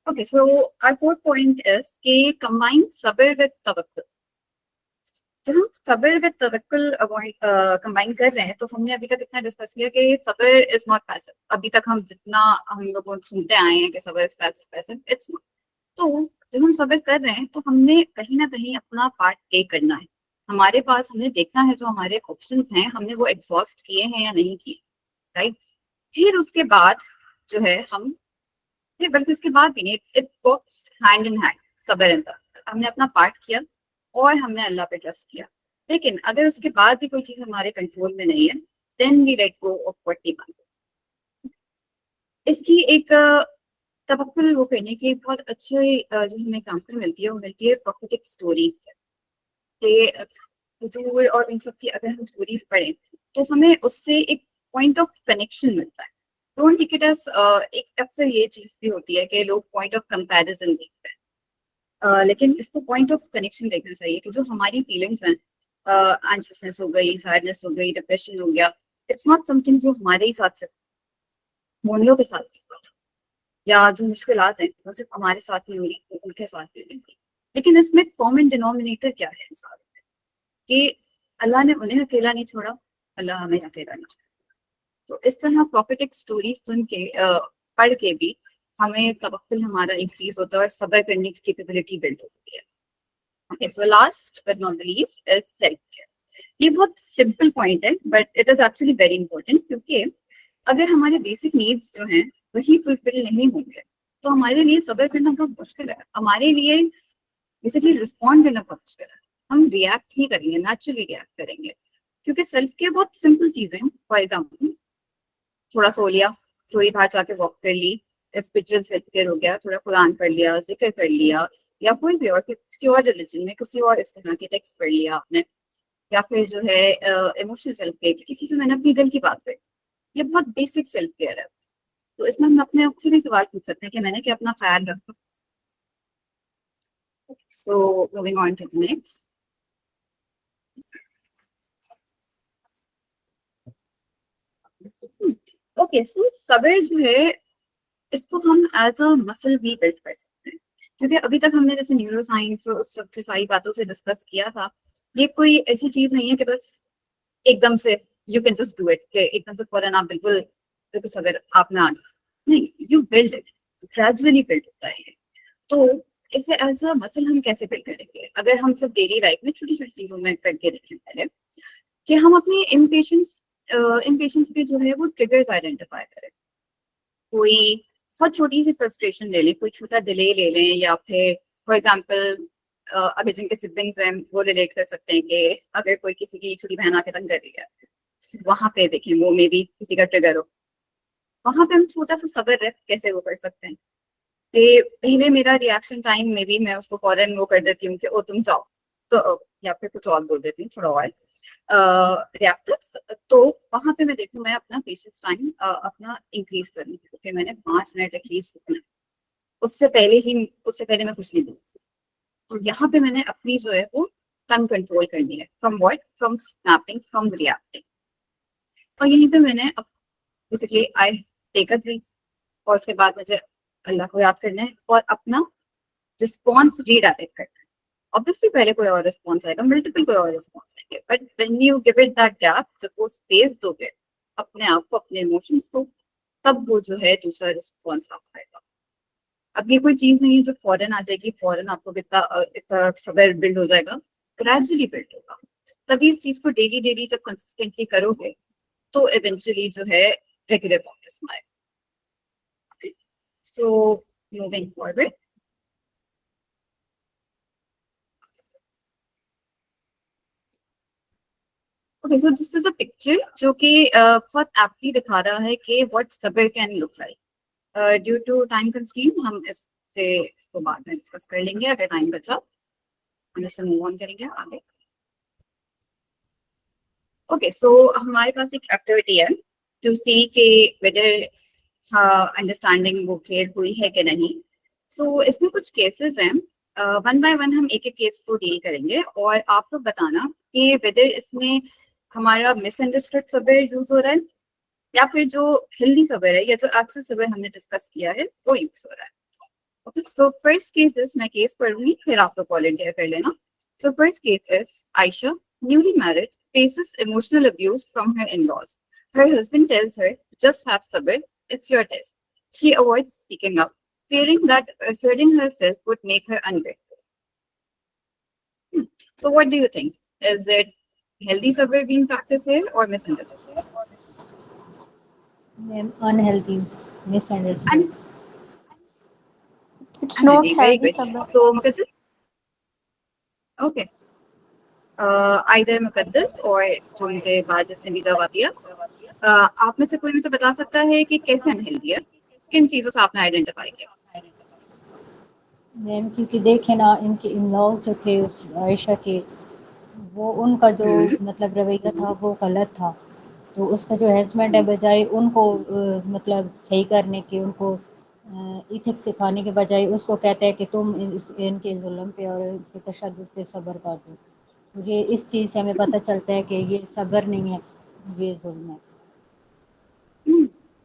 Okay, so our fourth point is कि combine sabr with tawakkul. जब हम सब्र विद तवक्कुल कंबाइन कर रहे हैं, तो हमने अभी तक इतना डिस्कस किया कि सब्र इज नॉट पैसिव। अभी तक हम जितना हम लोगों सुनते आए हैं कि सब्र इज पैसिव, इट्स नॉट। तो जब हम सब्र कर रहे हैं तो हमने कहीं ना कहीं अपना पार्ट प्ले करना है। हमारे पास हमने देखना है जो हमारे ऑप्शंस हैं, हमने वो एग्जॉस्ट किए हैं या नहीं किए, राइट? फिर उसके बाद जो है हम, नहीं बल्कि उसके बाद भी नहीं, it works hand in hand, सब्र एंड तवक्कुल। हमने अपना पार्ट किया और हमने अल्लाह पे ट्रस्ट किया, लेकिन अगर उसके बाद भी कोई चीज हमारे कंट्रोल में नहीं है, then we let go of what we want. इसकी एक तवक्कुल वो करने की एक बहुत अच्छी जो हमें एग्जांपल मिलती है, वो मिलती है प्रोफेटिक स्टोरीज से। हुजूर और इन सब की अगर हम स्टोरीज पढ़ें तो हमें उससे एक पॉइंट ऑफ कनेक्शन मिलता है। डोंट टेक इट एज एक अक्सर ये चीज भी होती है कि लोग पॉइंट ऑफ कंपैरिजन देखते हैं, लेकिन इसको पॉइंट ऑफ कनेक्शन देखना चाहिए कि जो हमारी फीलिंग्स हैं, एंशियसनेस हो गई, सैडनेस हो गई, डिप्रेशन हो गया, इट्स नॉट समथिंग जो हमारे ही साथ से मोहल्लों के साथ भी हुआ, या जो मुश्किलात हैं वो सिर्फ हमारे साथ नहीं हो रही, उनके साथ भी हो रही। लेकिन इसमें कॉमन डिनोमिनेटर क्या है इंसान में? कि अल्लाह ने उन्हें अकेला नहीं छोड़ा, अल्लाह हमें अकेला नहीं छोड़ा। तो इस तरह प्रॉफिटिक स्टोरी सुन के पढ़ के भी हमें तवक्कुल हमारा इंक्रीज होता है और सब्र करने की कैपेबिलिटी बिल्ड होती है। Okay, so last but not the least is self-care. ये बहुत सिंपल पॉइंट है but it is actually very important, क्योंकि अगर हमारे बेसिक नीड्स जो हैं वही फुलफिल नहीं होंगे तो हमारे लिए सब्र करना बहुत मुश्किल है, हमारे लिए बेसिकली रिस्पॉन्ड करना बहुत मुश्किल है। हम रिएक्ट ही करेंगे, नेचुरली रिएक्ट करेंगे, क्योंकि सेल्फ केयर बहुत सिंपल चीजें हैं। फॉर एग्जाम्पल थोड़ा सो लिया, थोड़ी बाहर जाके वॉक कर ली, स्पिरिचुअल सेल्फ केयर हो गया, थोड़ा कुरान पढ़ लिया, जिक्र कर लिया, या कोई भी और किसी और रिलीजन में किसी और इस तरह के टेक्स्ट पढ़ लिया आपने, या फिर जो है इमोशनल सेल्फ केयर, किसी से मैंने अपनी दिल की बात करी, ये बहुत बेसिक सेल्फ केयर है। तो इसमें हम अपने आप से भी सवाल पूछ सकते हैं कि मैंने क्या अपना ख्याल रखा। So moving on to the next. Okay, so सब्र जो है इसको हम एज अ मसल भी बिल्ड कर सकते हैं, क्योंकि अभी तक हमने जैसे न्यूरो साइंस और उस सबसे सारी बातों से डिस्कस किया था, ये कोई ऐसी चीज नहीं है कि बस एकदम से you can just do it, कि एकदम से फौरन आप बिल्कुल बिल्कुल सब्र आप में आ गया, नहीं, you build it, gradually build होता है ये। तो इसे एज अ मसल हम कैसे बिल्ड करेंगे? अगर हम सब डेली लाइफ में छोटी छोटी चीजों में करके देखें पहले, कि हम अपनी इम्पेशंस के जो है वो ट्रिगर्स आइडेंटिफाई करें। कोई बहुत छोटी सी फ्रस्ट्रेशन ले लें, कोई छोटा डिले ले लें, या फिर फॉर एग्जांपल अगर जिनके सिबलिंग्स हैं वो रिलेट कर सकते हैं कि अगर कोई किसी की छोटी बहन आके तंग कर रही है, वहां पे देखें वो मे भी किसी का ट्रिगर हो, वहां पे हम छोटा सा सब्र रख कैसे वो कर सकते हैं कि पहले मेरा रिएक्शन टाइम में भी मैं उसको फौरन वो कर देती हूँ कि ओ तुम जाओ, तो या फिर कुछ और बोल देती हूँ थोड़ा और रिएक्टिव, तो वहां पे मैं देखूँ मैं अपना पेशेंस टाइम अपना इंक्रीज करूँ, क्योंकि मैंने 5 मिनट एटलीस्ट रुकना, उससे पहले मैं कुछ नहीं बोलूँ। तो यहाँ पे मैंने अपनी जो है वो टंग कंट्रोल करनी है, from what, from snapping, from reacting. और यहीं पे मैंने basically I take a break, और उसके बाद मुझे अल्लाह को याद करना है और अपना रिस्पॉन्स रीडायरेक्ट करना है। ऑब्वियसली पहले कोई और रिस्पॉन्स आएगा, मल्टीपल कोई और रिस्पॉन्स आएंगे, but when you give it that gap, जब वो स्पेस दोगे अपने आप को, अपने इमोशंस को, तब वो जो है दूसरा रिस्पॉन्स आ पाएगा। अब ये कोई चीज नहीं है जो फौरन आ जाएगी, फौरन आपको इतना सब्र बिल्ड हो जाएगा, ग्रेजुअली बिल्ड होगा। तभी इस चीज को डेली डेली जब कंसिस्टेंटली करोगे तो इवेंचुअली जो है रेगुलर प्रैक्टिस में आएगा। So moving forward, okay, so this is a picture जो कि बहुत एप्टली दिखा रहा है कि व्हाट सब्र can look like. Due to time constraint हम इसको बाद में डिस्कस कर लेंगे, अगर टाइम बचा हम इसे मूव ऑन करेंगे आगे। ओके, सो हमारे पास एक एक्टिविटी है टू सी के वेदर अंडरस्टैंडिंग वो क्लियर हुई है कि नहीं। सो इसमें कुछ केसेस हैं, वन बाय वन हम एक एक केस को डील करेंगे और आप लोग बताना कि वेदर इसमें हमारा मिसअंडरस्टूड सब्र यूज हो रहा है या फिर जो हेल्दी सब्र है या जो एक्चुअल सब्र हमने डिस्कस किया है वो यूज हो रहा है। ओके, सो फर्स्ट केस मैं केस पढ़ूंगी, फिर आप लोग वॉलंटियर कर लेना। So first case is Ayesha, newly married, faces emotional abuse from her in-laws. Her husband tells her, just have sabr, it's your test. She avoids speaking up, fearing that asserting herself would make her ungrateful. So what do you think? Is it healthy sabr being practiced here or misunderstood? Unhealthy, misunderstood. It's not Unhealthy, very healthy good. sabr. So Muqaddas? Okay. Either मुकद्दस और जो उनके बाद जिसने भी जवाब दिया, आप में से कोई मुझे बता सकता है कि कैसे अनहेल्दी है, किन चीजों से आपने आइडेंटिफाई किया? मैम क्योंकि देखे ना इनके इन-लॉज जो थे उस आयशा के, वो उनका जो मतलब रवैया था वो गलत था। तो उसका जो हस्बैंड है बजाय उनको मतलब सही करने के, उनको इथिक्स सिखाने के बजाय उसको कहता है कि तुम इनके जुल्म पे और इनके तशद्दुद पे सब्र कर दो। मुझे इस चीज़ से हमें पता चलता है कि ये सब्र नहीं है, ये जुल्म है।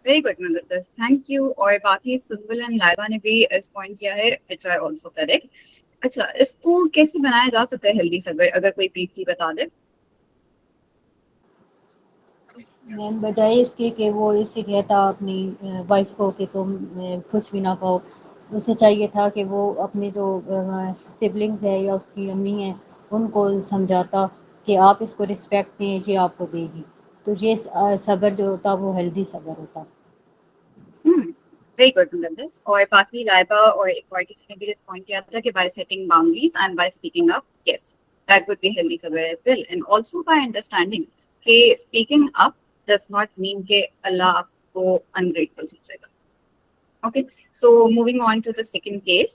Very good Muqaddas, thank you. और बाकी सुंबुल एंड लाइबा ने भी इस पॉइंट किया है, व्हिच आर आल्सो करेक्ट, अच्छा, इसको कैसे बनाया जा सकता है हेल्दी सबर, अगर कोई ब्रीफली बता दे? मैम बजाय इसके कि वो इससे कहता अपनी वाइफ को कि तुम कुछ भी ना कहो, उसे चाहिए था कि वो अपने जो सिबलिंग्स है या उसकी अम्मी हैं उनको समझाता कि आप इसको रिस्पेक्ट दें, ये आपको देगी। तो ये सब्र जो होता वो हेल्दी सब्र होता। Very good this. और बाकी लाइबा और एक और किसी ने भी पॉइंट किया था कि by setting boundaries and by speaking up, yes that would be healthy सब्र as well, and also by understanding कि speaking up does not mean कि अल्लाह आपको अनग्रेटफुल समझेगा। Okay, so moving on to the second case,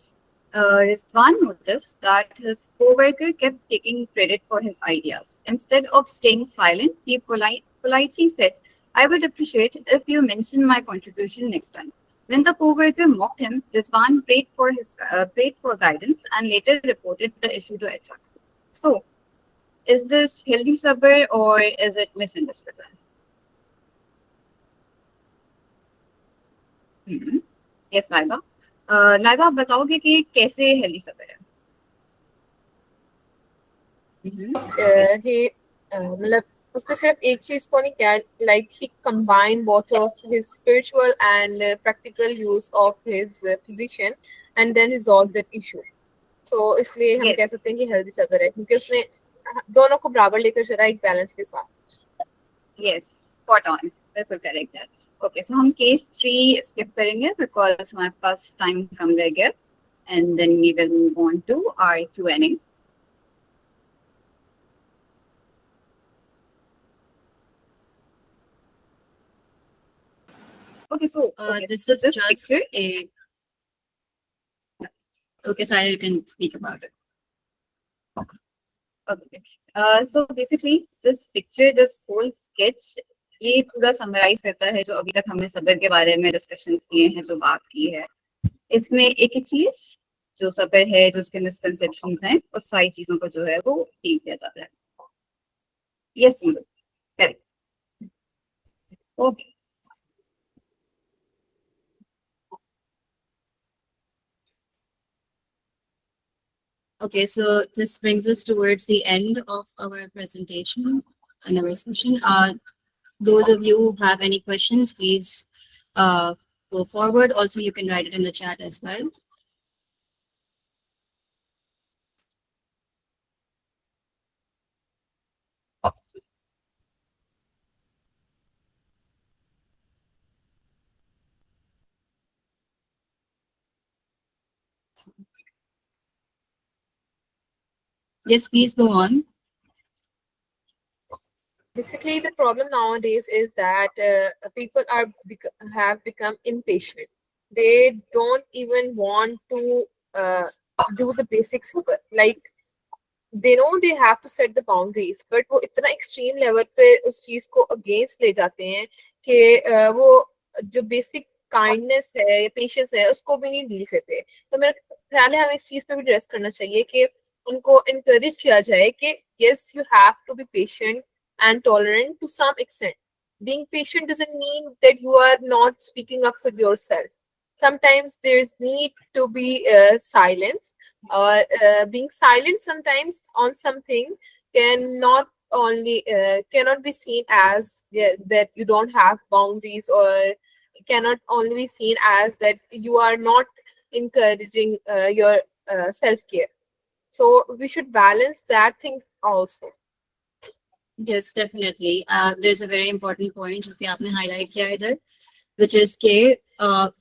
Rizwan noticed that his co-worker kept taking credit for his ideas. Instead of staying silent, he politely said, I would appreciate if you mention my contribution next time. When the co-worker mocked him, Rizwan prayed for guidance and later reported the issue to HR. So, is this healthy sabr or is it misunderstood? Yes Laiba, Laiba आप बताओगे कि कैसे healthy सबर है? he मतलब उसने सिर्फ एक चीज को नहीं किया, like he combined both of his spiritual and practical use of his position and then resolved that issue. So इसलिए हम Yes. कह सकते हैं कि हेल्दी सबर है, क्योंकि उसने दोनों को बराबर लेकर चला एक बैलेंस के साथ। यस, स्पॉट ऑन, बिल्कुल करेक्ट है। ओके, सो हम केस 3 स्किप करेंगे बिकॉज हमारे पास टाइम कम रह गया, and then we will move on to our Q&A. Okay, so This is just picture. a. Okay, Sahil, you can speak about it. Okay. So basically, this picture, this whole sketch, ये पूरा summarise करता है जो अभी तक हमने सबर के बारे में डिस्कशंस किए हैं, जो बात की है। इसमें एक एक चीज जो सबर है, जो उसके मिसकंसेप्शंस हैं, उस सारी चीजों को जो है वो डील किया जाता है। Yes, correct. Okay, Okay, so this brings us towards the end of our presentation and our session. Those of you who have any questions, please go forward. Also, you can write it in the chat as well. Yes, please go on. Basically, the problem nowadays is that people have become impatient. They don't even want to do the basics, like they know they have to set the boundaries, but वो इतना extreme level पे उस चीज को against ले जाते हैं कि वो जो basic kindness है या patience है उसको भी नहीं deal करते। तो मेरा ख्याल है हमें इस चीज पे भी address करना चाहिए कि उनको encourage किया जाए कि yes, you have to be patient and tolerant to some extent. Being patient doesn't mean that you are not speaking up for yourself. Sometimes there's need to be silence, or being silent sometimes on something cannot be seen as that you don't have boundaries, or cannot only be seen as that you are not encouraging your self-care. So we should balance that thing also. Yes, definitely. There's a very important point जो कि आपने highlight किया इधर, which is कि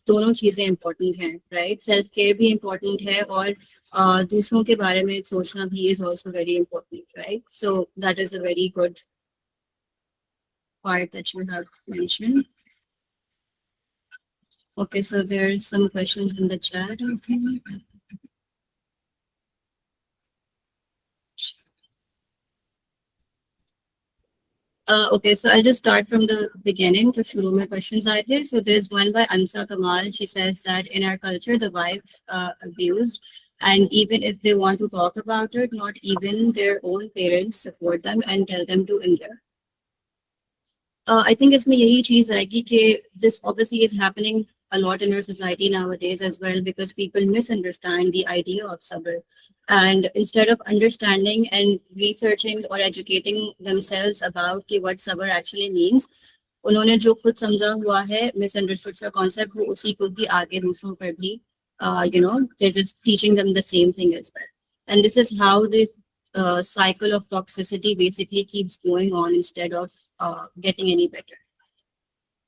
दोनों चीजें important हैं, right? Self care भी important है और दूसरों के बारे में सोचना भी is also very important, right? So that is a very good part that you have mentioned. Okay, so there's some questions in the chat, I think. Okay, so I'll just start from the beginning. To shuru mein questions aaye the. So there's one by Ansar Kamal. She says that in our culture, the wife abused, and even if they want to talk about it, not even their own parents support them and tell them to endure. I think इसमें यही चीज आएगी कि this obviously is happening a lot in our society nowadays as well, because people misunderstand the idea of sabr. And instead of understanding and researching or educating themselves about कि what sabr actually means, उन्होंने जो खुद समझा हुआ है misunderstood सा concept, वो उसी को ही आगे दूसरों पर भी they're just teaching them the same thing as well. And this is how the cycle of toxicity basically keeps going on instead of getting any better.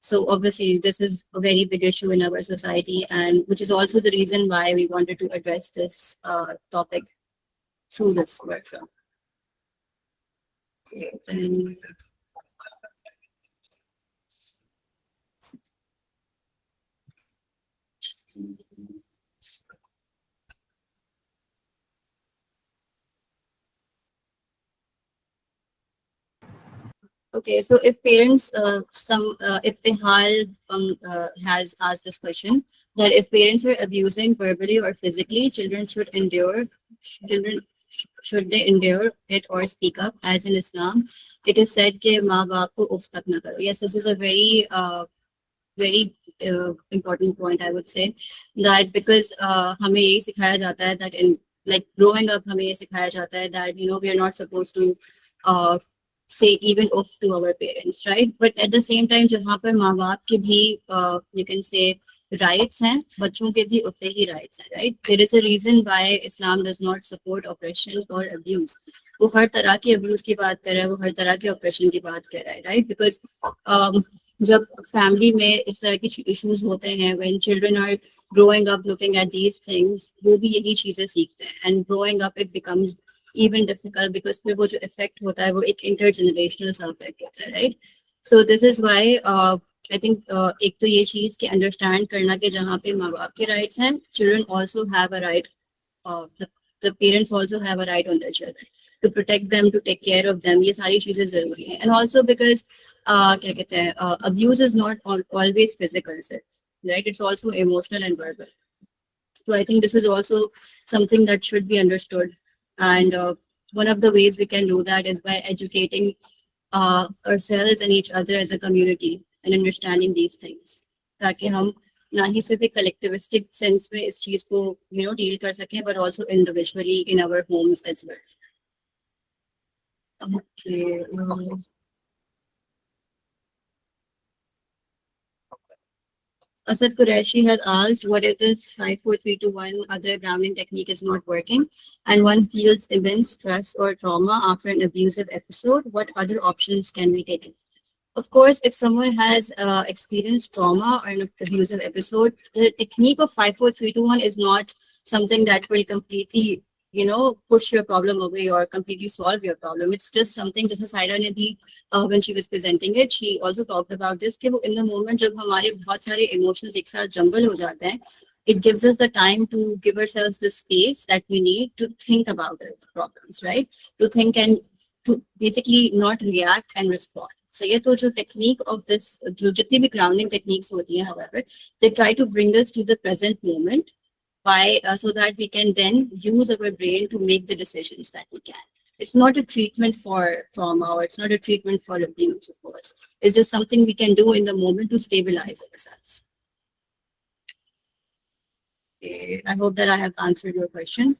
So obviously, this is a very big issue in our society, and which is also the reason why we wanted to address this topic through this workshop. Okay, then. Okay, so if parents, if Tehal has asked this question, that if parents are abusing verbally or physically, children should should they endure it or speak up? As in Islam, it is said कि माँ बाप को उफ तक न करो. Yes, this is a very important point, I would say, that because हमें यही सिखाया जाता है that in like growing up हमें ये सिखाया जाता है that we are not supposed to say even off to our parents, right? But at the same time जहाँ पर माँ बाप के भी you can say rights हैं, बच्चों के भी उतने ही rights हैं, right? There is a reason why Islam does not support oppression or abuse. वो हर तरह के abuse की बात कर रहा है, वो हर तरह के oppression की बात कर रहा है, right? Because जब फैमिली में इस तरह की इश्यूज होते हैं, when children are growing up looking at these things, वो भी यही चीजें सीखते हैं, and growing up it becomes even difficult because फिर वो जो effect होता है वो एक intergenerational सा effect होता है, right? So this is why I think एक तो ये चीज के understand करना कि जहाँ पे माँ बाप के rights हैं, children also have a right, the parents also have a right on their children to protect them, to take care of them. ये सारी चीजें जरूरी हैं. And also because क्या कहते हैं, abuse is not always physical, right? It's also emotional and verbal. So I think this is also something that should be understood. And one of the ways we can do that is by educating ourselves and each other as a community and understanding these things, ताकि हम ना ही सिर्फ एक collectivistic sense में इस चीज को deal कर सकें, but also individually in our homes as well. Okay. Asad Qureshi has asked, what if this 5, 4, 3, 2, 1 other grounding technique is not working and one feels immense stress or trauma after an abusive episode? What other options can we take? Of course, if someone has experienced trauma or an abusive episode, the technique of 5, 4, 3, 2, 1 is not something that will completely push your problem away or completely solve your problem. It's just something, just as Saira ne bhi, when she was presenting it, she also talked about this, कि वो in the moment जब हमारे बहुत सारे emotions एक साथ जंगल हो जाते हैं, it gives us the time to give ourselves the space that we need to think about the problems, right? To think and to basically not react and respond. So ये तो जो technique of this, जो जितनी भी grounding techniques होती हैं, however, they try to bring us to the present moment, by so that we can then use our brain to make the decisions that we can. It's not a treatment for trauma, or it's not a treatment for abuse, of course. It's just something we can do in the moment to stabilize ourselves. Okay, I hope that I have answered your question.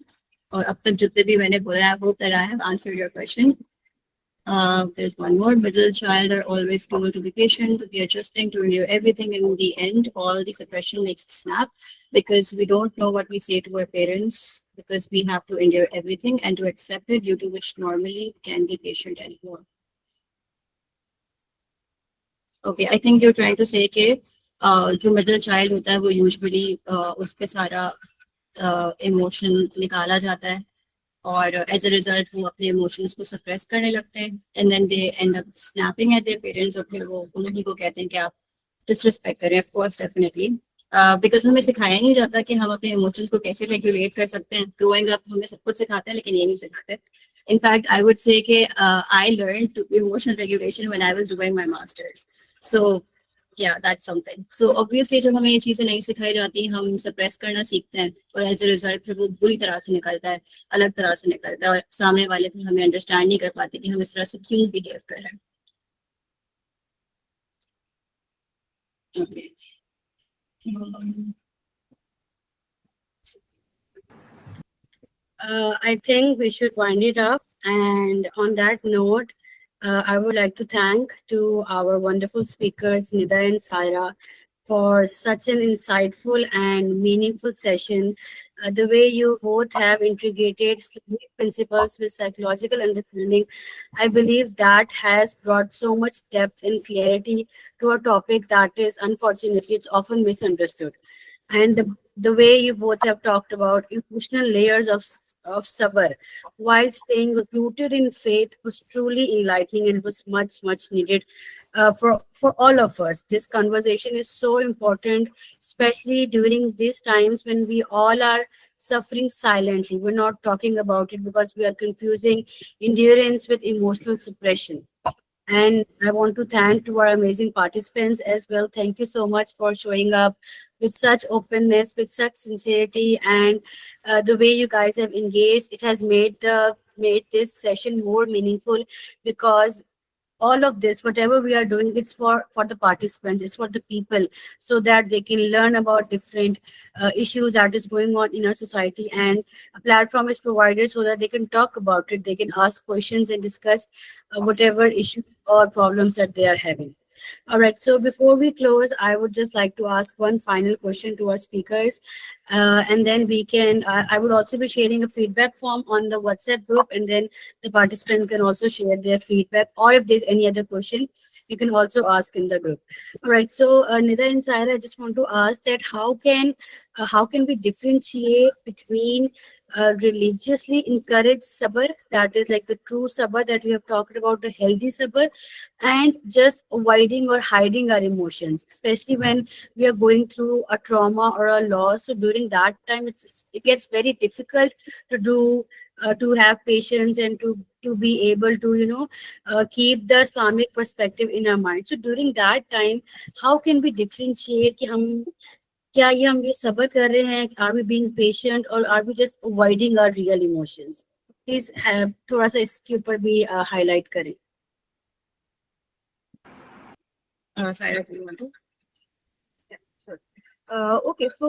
Or ab tak jitne bhi maine bola, I hope that I have answered your question. There's one more. Middle child are always told to be patient, to be adjusting, to endure everything. In the end, all the suppression makes a snap because we don't know what we say to our parents, because we have to endure everything and to accept it, due to which normally we can't be patient anymore. Okay, I think you're trying to say कि जो middle child होता है वो usually उस पे सारा emotion निकाला जाता है, और as a result वो अपने emotions को suppress करने लगते हैं, and then they end up snapping at their parents, और फिर वो उन्हीं को कहते हैं कि आप disrespect करें. Of course, definitely, because हमें सिखाया नहीं जाता कि हम अपने emotions को कैसे regulate कर सकते हैं. Growing up हमें सब कुछ सिखाते हैं लेकिन ये नहीं सिखाते. In fact, I would say कि I learned emotional regulation when I was doing my masters. So yeah, that's something. So obviously जब हमें ये चीजें नहीं सिखाई जाती, हम suppress करना सीखते हैं, और as a result फिर वो बुरी तरह से निकलता है, अलग तरह से निकलता है, और सामने वाले फिर हमें understand नहीं कर पाते कि हम इस तरह से क्यों behave कर रहे हैं. Okay. I think we should wind it up. And on that note, I would like to thank to our wonderful speakers, Nida and Saira, for such an insightful and meaningful session. The way you both have integrated Islamic principles with psychological understanding, I believe that has brought so much depth and clarity to a topic that is unfortunately it's often misunderstood. And the way you both have talked about emotional layers of sabr while staying rooted in faith was truly enlightening and was much needed for all of us. This conversation is so important, especially during these times when we all are suffering silently. We're not talking about it because we are confusing endurance with emotional suppression. And I want to thank to our amazing participants as well. Thank you so much for showing up with such openness, with such sincerity, and the way you guys have engaged. It has made this session more meaningful because all of this, whatever we are doing, it's for the participants, it's for the people, so that they can learn about different issues that is going on in our society, and a platform is provided so that they can talk about it, they can ask questions and discuss whatever issues or problems that they are having. All right, so before we close, I would just like to ask one final question to our speakers, and then we can. I would also be sharing a feedback form on the WhatsApp group, and then the participant can also share their feedback, or if there's any other question, you can also ask in the group. All right, so Nida and Saira, I just want to ask that how can we differentiate between religiously encouraged sabr, that is like the true sabr that we have talked about, the healthy sabr, and just avoiding or hiding our emotions, especially when we are going through a trauma or a loss. So during that time, it gets very difficult to do, to have patience and to be able to keep the Islamic perspective in our mind. So during that time, how can we differentiate कि हम ये सब्र कर रहे हैं, are we being patient or are we just avoiding our real emotions? Please थोड़ा सा इसके ऊपर भी highlight करें. Saira, do you want to? Okay so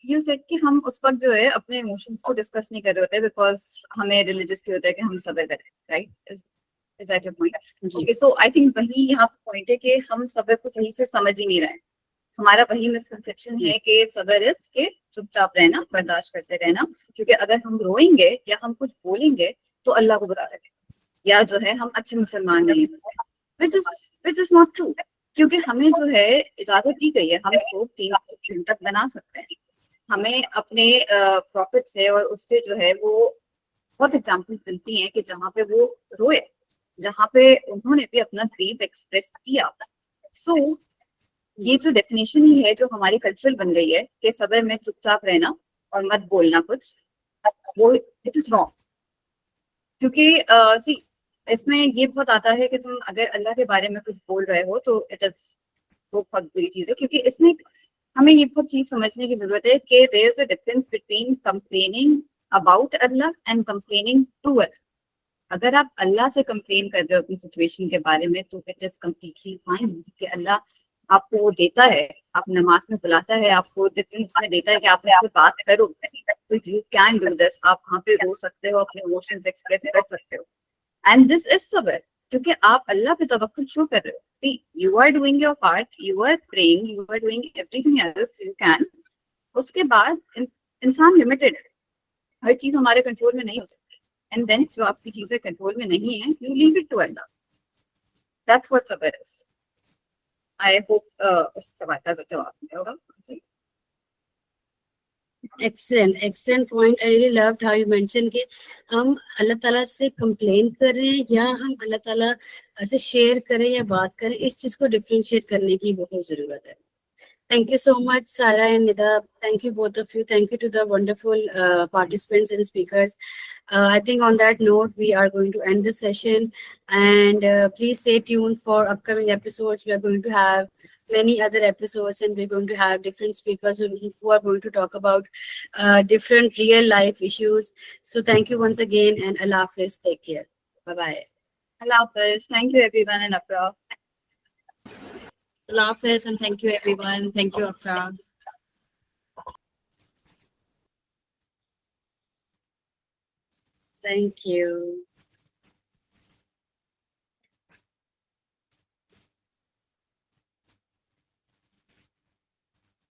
you said कि हम उस वक्त जो है अपने इमोशंस को डिस्कस नहीं कर रहे होते बिकॉज हमें रिलीजियसली होता है कि हम सब्र करें, right? Is that your point? Okay so I think वही यहाँ पॉइंट है कि हम सब्र को सही से समझ ही नहीं रहे हैं. हमारा वही मिसकंसेप्शन है कि सब्र इज के चुपचाप रहना, बर्दाश्त करते रहना, क्योंकि अगर हम रोएंगे या हम कुछ बोलेंगे तो अल्लाह को बुरा लगेगा, या जो है हम अच्छे मुसलमान नहीं हैं, which is not true. क्योंकि हमें जो है इजाजत दी गई है, हम सोप 3 दिन तक बना सकते हैं. हमें अपने प्रॉफिट से और उससे जो है वो बहुत एग्जाम्पल मिलती हैं कि जहाँ पे वो रोए, जहाँ पे उन्होंने भी अपना ग्रीफ एक्सप्रेस किया. सो ये जो डेफिनेशन ही है जो हमारी कल्चरल बन गई है कि सब्र में चुपचाप रहना और मत बोलना कुछ, वो इट इज रॉन्ग. क्योंकि सी इसमें ये बहुत आता है कि तुम अगर अल्लाह के बारे में कुछ बोल रहे हो तो इट इज वो बहुत बुरी चीज है. क्योंकि इसमें हमें ये बहुत चीज समझने की जरूरत है कि there is a difference between complaining about Allah and complaining to Allah. अगर आप अल्लाह से कंप्लेन कर रहे हो अपनी सिचुएशन के बारे में तो इट इज कम्प्लीटली फाइन, कि अल्लाह आपको वो देता है, आप नमाज में बुलाता है, आपको डिफरेंस में देता है कि आप उससे बात करो, तो यू कैन डू दिस. आप वहाँ पे रो सकते हो, अपने इमोशंस एक्सप्रेस कर सकते हो, एंड दिस इज सब्र. क्योंकि आप अल्लाह पे तवक्कुल शो कर रहे हो. See you are doing your part, you are praying, you are doing everything else you can. उसके बाद इंसान लिमिटेड है, हर चीज हमारे कंट्रोल में नहीं हो सकती. एंड देन जो आपकी चीजें कंट्रोल में नहीं है, you leave it to Allah. That's what सब्र इज. आई होप इस सवाल का जवाब मिला होगा. Excellent point. I really loved how you mentioned कि हम अल्लाह ताला से कंप्लेन कर रहे हैं या हम अल्लाह ताला से शेयर करें या बात करें, इस चीज को डिफरेंशिएट करने की बहुत जरूरत है. Thank you so much, Sara and Nida. Thank you both of you. Thank you to the wonderful participants and speakers. I think on that note, we are going to end this session. And please stay tuned for upcoming episodes. We are going to have many other episodes, and we're going to have different speakers who are going to talk about different real life issues. So thank you once again, and Allah Hafiz. Take care. Bye-bye. Allah Hafiz. Thank you everyone, and Afra. Allah Hafiz, and thank you everyone. Thank you, Afra. Thank you.